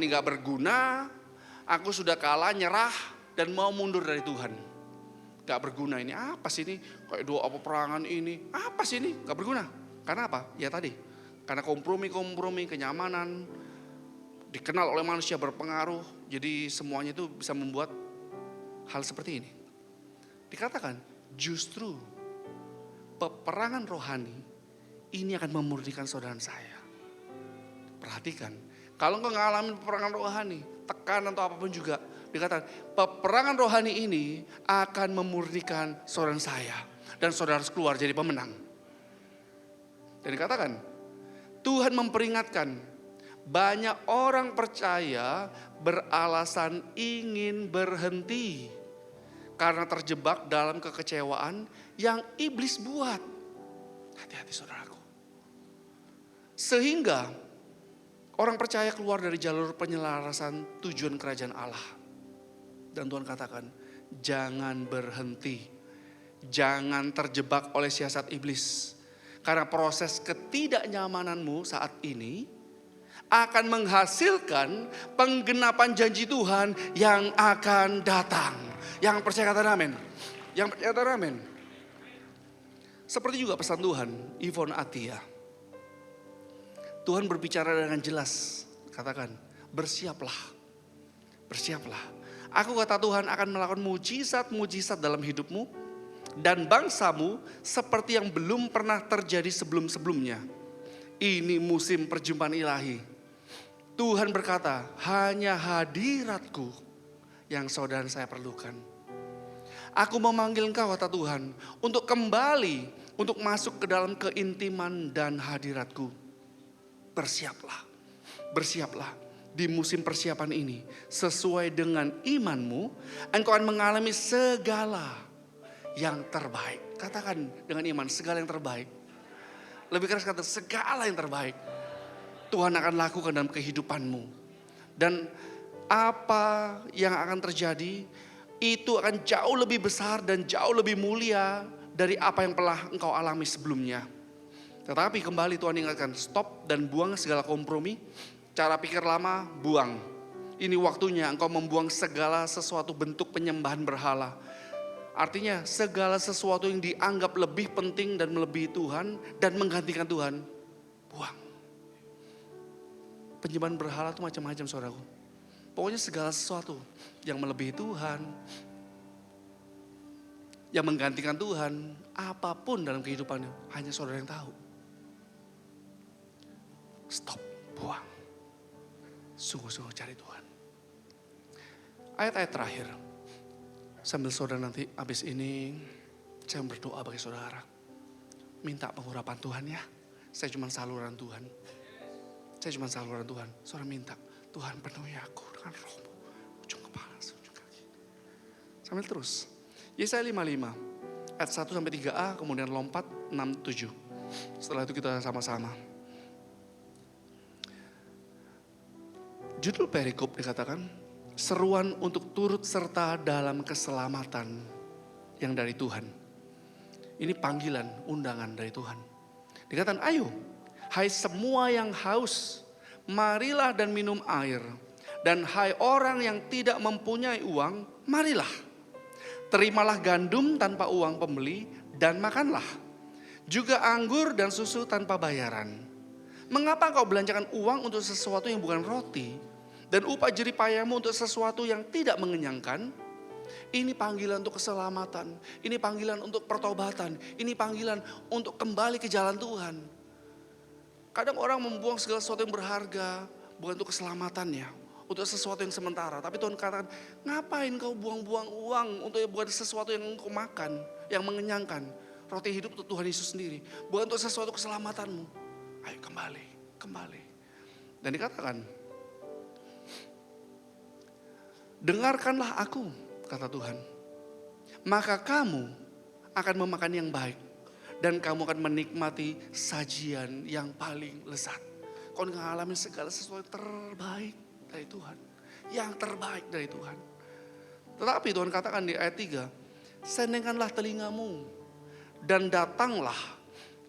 gak berguna, aku sudah kalah, nyerah, dan mau mundur dari Tuhan. Gak berguna ini, apa sih ini? Kayak doa peperangan ini, apa sih ini? Gak berguna. Karena apa? Ya tadi, karena kompromi, kenyamanan, dikenal oleh manusia, berpengaruh. Jadi semuanya itu bisa membuat hal seperti ini. Dikatakan justru peperangan rohani ini akan memurnikan saudara saya. Perhatikan, kalau engkau ngalamin peperangan rohani, tekanan atau apapun juga, dikatakan peperangan rohani ini akan memurnikan saudara saya. Dan saudara harus keluar jadi pemenang. Dan dikatakan Tuhan memperingatkan, banyak orang percaya beralasan ingin berhenti karena terjebak dalam kekecewaan yang iblis buat. Hati-hati saudaraku. Sehingga orang percaya keluar dari jalur penyelarasan tujuan kerajaan Allah. Dan Tuhan katakan, jangan berhenti. Jangan terjebak oleh siasat iblis. Karena proses ketidaknyamananmu saat ini akan menghasilkan penggenapan janji Tuhan yang akan datang. Yang percaya kata amin. Yang percaya kata amin. Seperti juga pesan Tuhan, Yvonne Atia. Tuhan berbicara dengan jelas. Katakan, bersiaplah. Bersiaplah. Aku kata Tuhan akan melakukan mujizat-mujizat dalam hidupmu. Dan bangsamu seperti yang belum pernah terjadi sebelum-sebelumnya. Ini musim perjumpaan ilahi. Tuhan berkata, hanya hadiratku yang saudara saya perlukan. Aku memanggil engkau kata Tuhan untuk kembali, untuk masuk ke dalam keintiman dan hadiratku. Bersiaplah, bersiaplah di musim persiapan ini. Sesuai dengan imanmu, engkau akan mengalami segala yang terbaik. Katakan dengan iman, segala yang terbaik. Lebih keras kata, segala yang terbaik Tuhan akan lakukan dalam kehidupanmu. Dan apa yang akan terjadi itu akan jauh lebih besar dan jauh lebih mulia dari apa yang telah engkau alami sebelumnya. Tetapi kembali Tuhan ingatkan, stop dan buang segala kompromi. Cara pikir lama, buang. Ini waktunya engkau membuang segala sesuatu bentuk penyembahan berhala. Artinya segala sesuatu yang dianggap lebih penting dan melebihi Tuhan dan menggantikan Tuhan, buang. Penyembahan berhala itu macam-macam saudaraku. Pokoknya segala sesuatu yang melebihi Tuhan, yang menggantikan Tuhan, apapun dalam kehidupannya, hanya saudara yang tahu. Stop, buang. Sungguh-sungguh cari Tuhan. Ayat-ayat terakhir. Sambil saudara nanti habis ini, saya berdoa bagi saudara. Minta pengurapan Tuhan ya. Saya cuma saluran Tuhan. Saya cuma saluran Tuhan. Saudara minta, Tuhan penuhi aku dengan roh-Mu. Ujung kepala, ujung kaki. Sambil terus. Yesaya 55, ayat 1-3a, kemudian lompat 6-7. Setelah itu kita sama-sama. Judul perikop dikatakan, seruan untuk turut serta dalam keselamatan yang dari Tuhan. Ini panggilan, undangan dari Tuhan. Dikatakan, ayo, hai semua yang haus, marilah dan minum air. Dan hai orang yang tidak mempunyai uang, marilah. Terimalah gandum tanpa uang pembeli dan makanlah. Juga anggur dan susu tanpa bayaran. Mengapa kau belanjakan uang untuk sesuatu yang bukan roti? Dan upah jerih payahmu untuk sesuatu yang tidak mengenyangkan? Ini panggilan untuk keselamatan. Ini panggilan untuk pertobatan. Ini panggilan untuk kembali ke jalan Tuhan. Kadang orang membuang segala sesuatu yang berharga bukan untuk keselamatannya, untuk sesuatu yang sementara. Tapi Tuhan katakan, ngapain kau buang-buang uang untuk buat sesuatu yang engkau makan, yang mengenyangkan. Roti hidup untuk Tuhan Yesus sendiri, bukan untuk sesuatu keselamatanmu. Ayo kembali. Dan dikatakan, dengarkanlah aku, kata Tuhan. Maka kamu akan memakan yang baik. Dan kamu akan menikmati sajian yang paling lezat. Kau ngalamin segala sesuatu yang terbaik dari Tuhan. Yang terbaik dari Tuhan. Tetapi Tuhan katakan di ayat 3. Sendengkanlah telingamu. Dan datanglah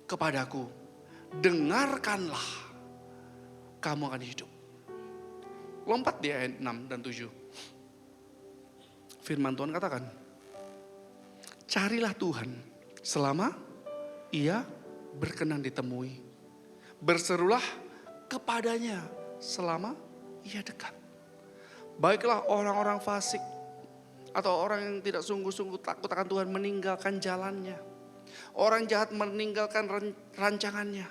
kepadaku. Dengarkanlah. Kamu akan hidup. Lompat di ayat 6 dan 7. Firman Tuhan katakan. Carilah Tuhan selama Ia berkenan ditemui. Berserulah kepadanya selama Ia dekat. Baiklah orang-orang fasik atau orang yang tidak sungguh-sungguh takut akan Tuhan meninggalkan jalannya. Orang jahat meninggalkan rancangannya.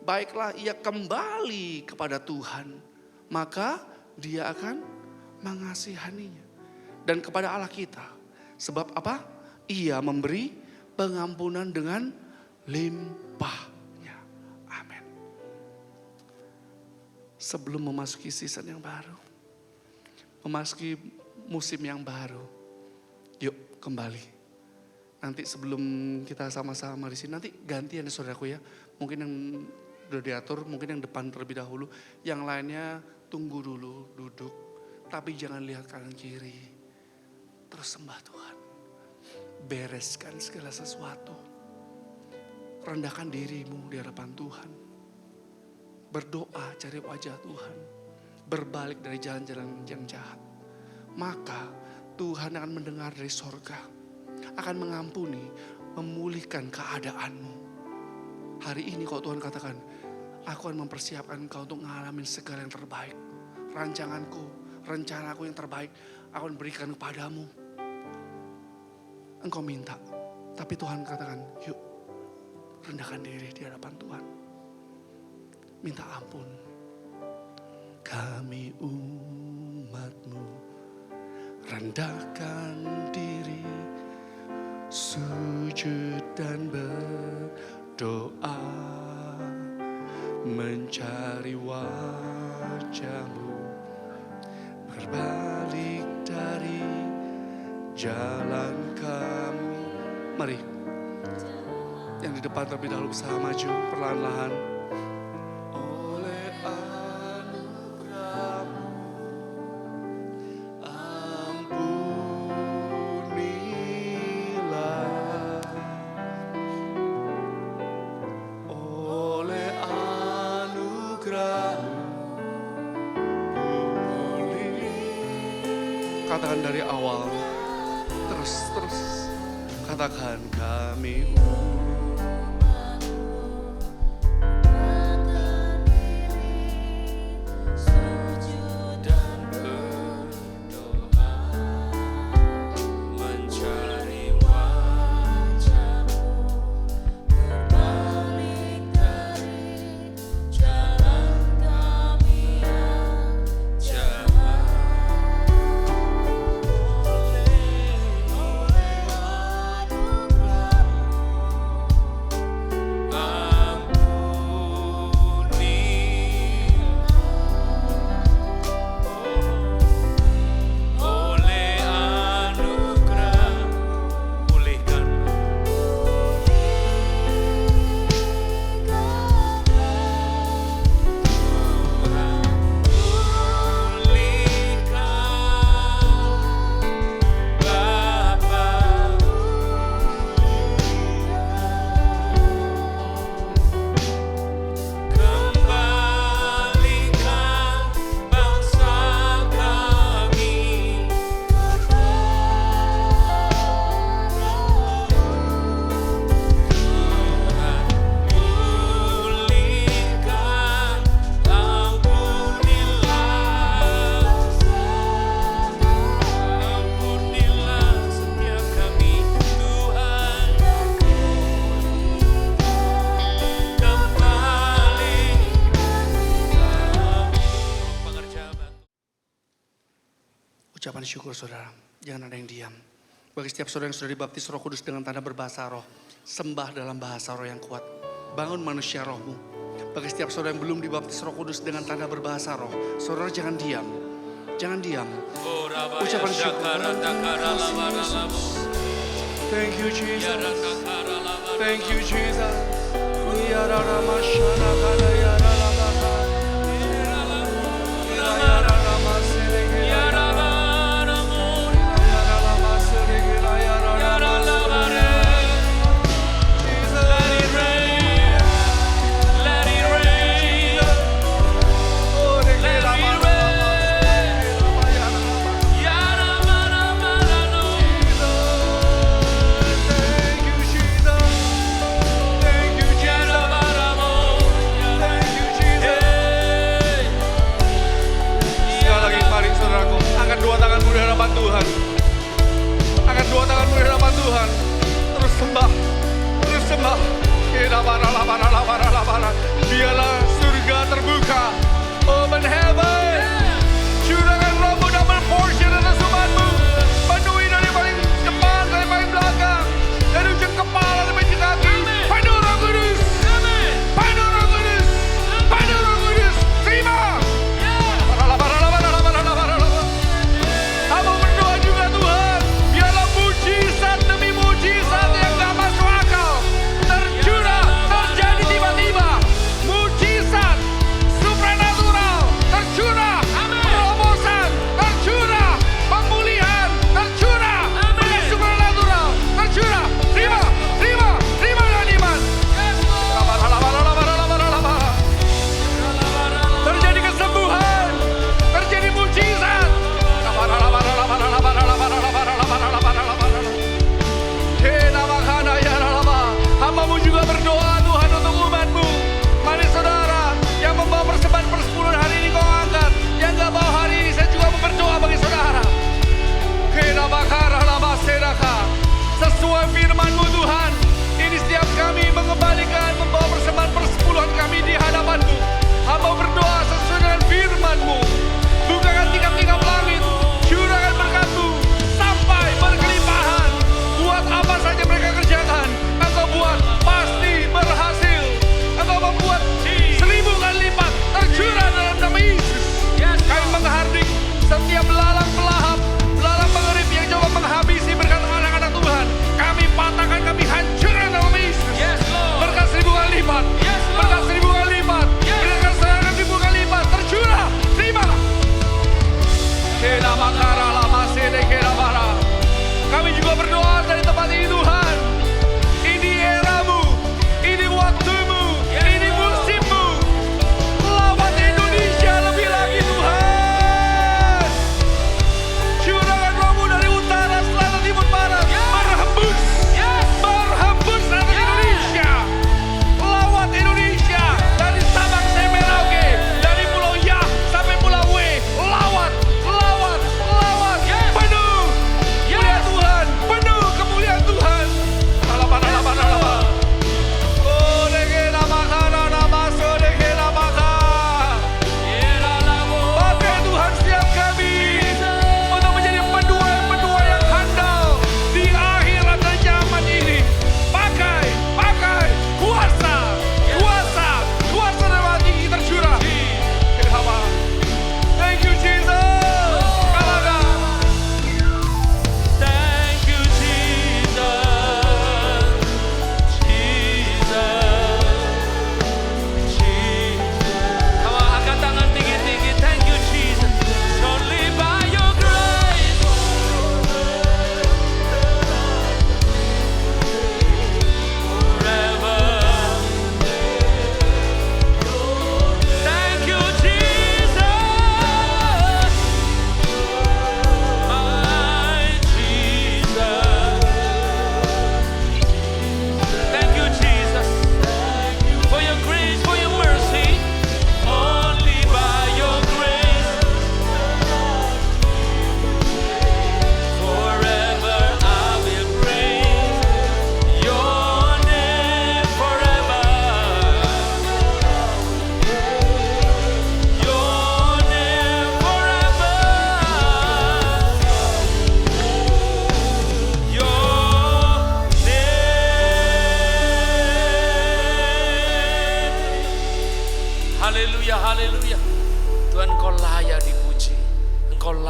Baiklah ia kembali kepada Tuhan. Maka dia akan mengasihaninya. Dan kepada Allah kita. Sebab apa? Ia memberi pengampunan dengan limpahnya. Amin. Sebelum memasuki season yang baru, memasuki musim yang baru, yuk kembali. Nanti sebelum kita sama-sama di sini, nanti gantian ya saudaraku ya. Mungkin yang udah diatur, mungkin yang depan terlebih dahulu. Yang lainnya tunggu dulu, duduk. Tapi jangan lihat kanan kiri. Terus sembah Tuhan. Bereskan segala sesuatu. Rendahkan dirimu di hadapan Tuhan. Berdoa cari wajah Tuhan. Berbalik dari jalan-jalan yang jahat. Maka Tuhan akan mendengar dari sorga. Akan mengampuni, memulihkan keadaanmu. Hari ini kalau Tuhan katakan, aku akan mempersiapkan engkau untuk mengalami segala yang terbaik. Rancanganku, rencanaku yang terbaik, aku akan berikan kepadamu. Engkau minta, tapi Tuhan katakan, yuk. Rendahkan diri di hadapan Tuhan. Minta ampun. Kami umat-Mu rendahkan diri, sujud dan berdoa, mencari wajah-Mu, berbalik dari jalan kami. Mari. Yang di depan terlebih dahulu, usaha maju perlahan-lahan. Oleh anugerah-Mu ampunilah, oleh anugerah-Mu pulih. Katakan dari awal, terus katakan kami dan berdoa mencari wajah-Mu, berbalik dari jalan kami yang jahat. Oleh anugerah pulihkan, pulihkan Bapa, kembalikan bangsa kami, pulihkan, ampunilah setiap kami Tuhan, kembali pengerjaan. ucapan syukur saudara. Jangan ada yang diam. Bagi setiap saudara yang sudah dibaptis Roh Kudus dengan tanda berbahasa roh, sembah dalam bahasa roh yang kuat. Bangun manusia rohmu. Bagi setiap saudara yang belum dibaptis Roh Kudus dengan tanda berbahasa roh, saudara jangan diam. Jangan diam. Ucapan syukur. Thank you Jesus. Thank you Jesus. Sekali lagi mari saudaraku, angkat dua tanganmu di hadapan Tuhan. Angkat dua tanganmu di hadapan Tuhan. Terus sembah, terus sembah. Biarlah surga terbuka. Open heaven. Curahkan rohmu double portion atas umatmu. Penuhi dari paling depan, dari paling belakang, dari ujung kepala sampai ujung kaki. Penuh Roh Kudus. Penuh Roh Kudus. Penuh Roh Kudus. Terima. Kamu berdoa juga Tuhan. Biarlah mujizat demi mujizat yang gak masuk akal tercurah, terjadi tiba-tiba. Mujizat supranatural tercurah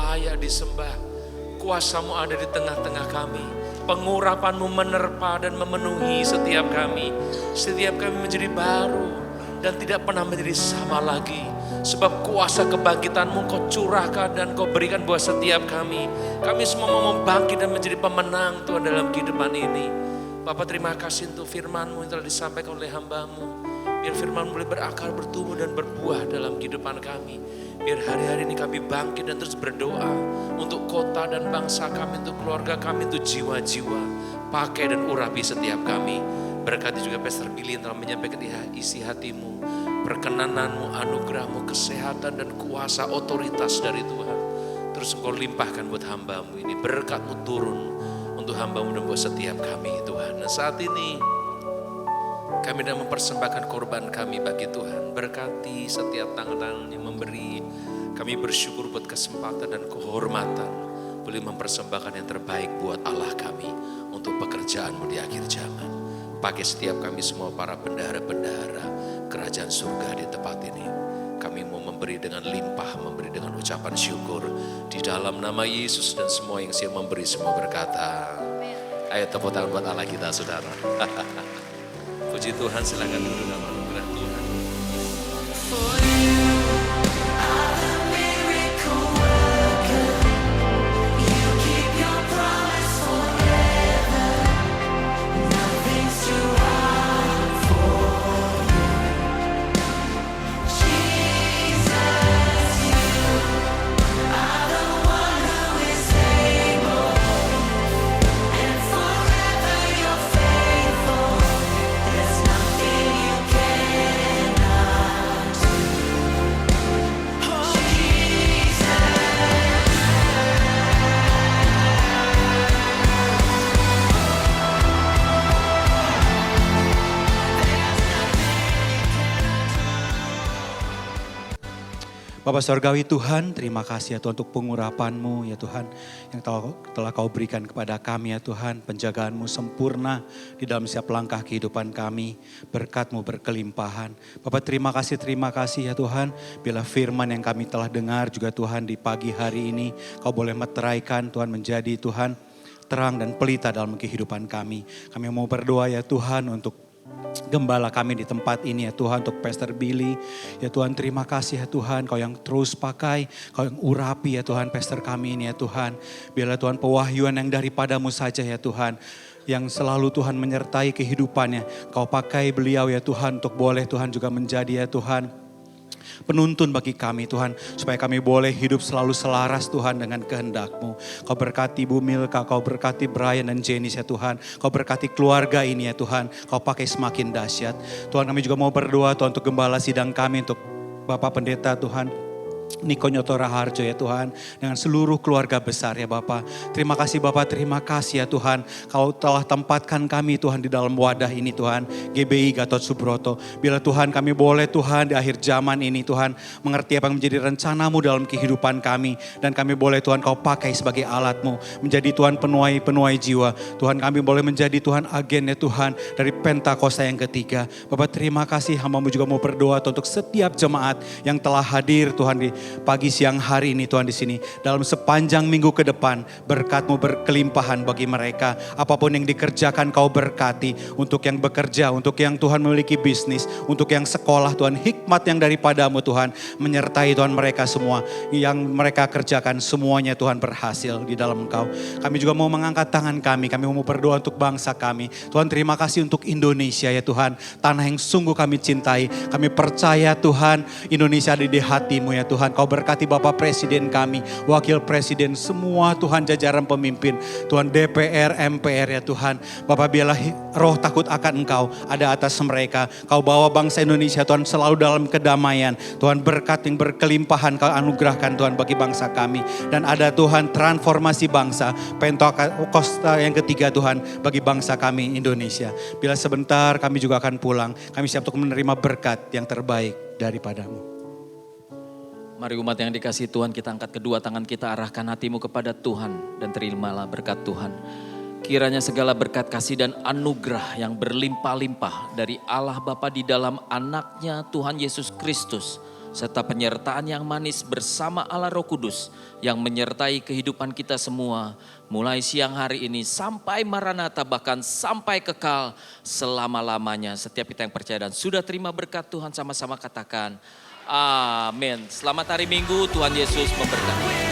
layak disembah. Kuasa-Mu ada di tengah-tengah kami. Pengurapan-Mu menerpa dan memenuhi setiap kami. Setiap kami menjadi baru dan tidak pernah menjadi sama lagi. Sebab kuasa kebangkitan-Mu Kau curahkan dan Kau berikan buat setiap kami. Kami semua mau bangkit dan menjadi pemenang Tuhan dalam kehidupan ini. Bapak terima kasih untuk firman-Mu yang telah disampaikan oleh hamba-Mu. Biar firman boleh berakar, bertumbuh dan berbuah dalam kehidupan kami. Biar hari-hari ini kami bangkit dan terus berdoa untuk kota dan bangsa kami, untuk keluarga kami, untuk jiwa-jiwa. Pakai dan urapi setiap kami. Berkati juga Pastor Billy yang telah menyampaikan isi hati-Mu, perkenanan-Mu, anugerah-Mu, kesehatan dan kuasa otoritas dari Tuhan. Terus Engkau limpahkan buat hamba-Mu ini. Berkat-Mu turun untuk hamba-Mu dan buat setiap kami Tuhan. Nah saat ini kami sedang mempersembahkan korban kami bagi Tuhan. Berkati setiap tangan yang memberi. Kami bersyukur buat kesempatan dan kehormatan. Boleh mempersembahkan yang terbaik buat Allah kami. Untuk pekerjaan-Mu di akhir zaman. Pakai setiap kami semua para bendahara-bendahara kerajaan surga di tempat ini. Kami mau memberi dengan limpah, memberi dengan ucapan syukur. Di dalam nama Yesus dan semua yang siap memberi semua berkata. Ayo tepuk tangan buat Allah kita saudara. Puji Tuhan, silakan duduk dalam anugerah Tuhan. For you are the miracle worker. You keep your promise forever. Nothing's too hard for you. Jesus, you are the one who is able. And forever you're faithful. There's nothing you cannot do. Oh, Jesus. Bapak Surgawi Tuhan, terima kasih ya Tuhan untuk pengurapan-Mu ya Tuhan. Yang telah Kau berikan kepada kami ya Tuhan. Penjagaan-Mu sempurna di dalam setiap langkah kehidupan kami. Berkat-Mu berkelimpahan. Bapak terima kasih ya Tuhan. Bila firman yang kami telah dengar juga Tuhan di pagi hari ini. Kau boleh meteraikan Tuhan menjadi Tuhan terang dan pelita dalam kehidupan kami. Kami mau berdoa ya Tuhan untuk gembala kami di tempat ini ya Tuhan, untuk Pastor Billy. Ya Tuhan terima kasih ya Tuhan, Kau yang terus pakai, Kau yang urapi ya Tuhan Pastor kami ini ya Tuhan. Biarlah Tuhan pewahyuan yang daripada-Mu saja ya Tuhan, yang selalu Tuhan menyertai kehidupannya. Kau pakai beliau ya Tuhan untuk boleh Tuhan juga menjadi ya Tuhan penuntun bagi kami Tuhan. Supaya kami boleh hidup selalu selaras Tuhan dengan kehendak-Mu. Kau berkati Ibu Milka, Kau berkati Brian dan Jenis ya Tuhan. Kau berkati keluarga ini ya Tuhan. Kau pakai semakin dahsyat. Tuhan kami juga mau berdoa Tuhan untuk gembala sidang kami, untuk Bapak Pendeta Tuhan Niko Nyotora Harjo ya Tuhan, dengan seluruh keluarga besar ya Bapak. Terima kasih Bapak, terima kasih ya Tuhan. Kau telah tempatkan kami Tuhan di dalam wadah ini Tuhan, GBI Gatot Subroto. Bila Tuhan kami boleh Tuhan di akhir zaman ini Tuhan, mengerti apa yang menjadi rencana-Mu dalam kehidupan kami. Dan kami boleh Tuhan Kau pakai sebagai alat-Mu, menjadi Tuhan penuai jiwa. Tuhan kami boleh menjadi Tuhan agen ya Tuhan dari Pentakosta yang ketiga. Bapak terima kasih, hamba-Mu juga mau berdoa Tuhan, untuk setiap jemaat yang telah hadir Tuhan di pagi siang hari ini Tuhan di sini. Dalam sepanjang minggu ke depan, berkat-Mu berkelimpahan bagi mereka. Apapun yang dikerjakan Kau berkati. Untuk yang bekerja, untuk yang Tuhan memiliki bisnis, untuk yang sekolah Tuhan, hikmat yang daripada-Mu Tuhan menyertai Tuhan mereka semua. Yang mereka kerjakan semuanya Tuhan berhasil di dalam Engkau. Kami juga mau mengangkat tangan kami mau berdoa untuk bangsa kami. Tuhan terima kasih untuk Indonesia ya Tuhan. Tanah yang sungguh kami cintai. Kami percaya Tuhan Indonesia ada di hati-Mu ya Tuhan. Kau berkati Bapak Presiden kami, Wakil Presiden, semua Tuhan jajaran pemimpin, Tuhan DPR, MPR ya Tuhan. Bapak biarlah roh takut akan Engkau ada atas mereka. Kau bawa bangsa Indonesia Tuhan selalu dalam kedamaian. Tuhan berkat yang berkelimpahan Kau anugerahkan Tuhan bagi bangsa kami. Dan ada Tuhan transformasi bangsa, Pentakosta yang ketiga Tuhan bagi bangsa kami Indonesia. Bila sebentar kami juga akan pulang, kami siap untuk menerima berkat yang terbaik daripada-Mu. Mari umat yang dikasihi Tuhan, kita angkat kedua tangan kita, arahkan hatimu kepada Tuhan dan terimalah berkat Tuhan. Kiranya segala berkat kasih dan anugerah yang berlimpah-limpah dari Allah Bapa di dalam anaknya Tuhan Yesus Kristus serta penyertaan yang manis bersama Allah Roh Kudus yang menyertai kehidupan kita semua mulai siang hari ini sampai Maranatha, bahkan sampai kekal selama-lamanya. Setiap kita yang percaya dan sudah terima berkat Tuhan sama-sama katakan amin. Selamat hari Minggu, Tuhan Yesus memberkati.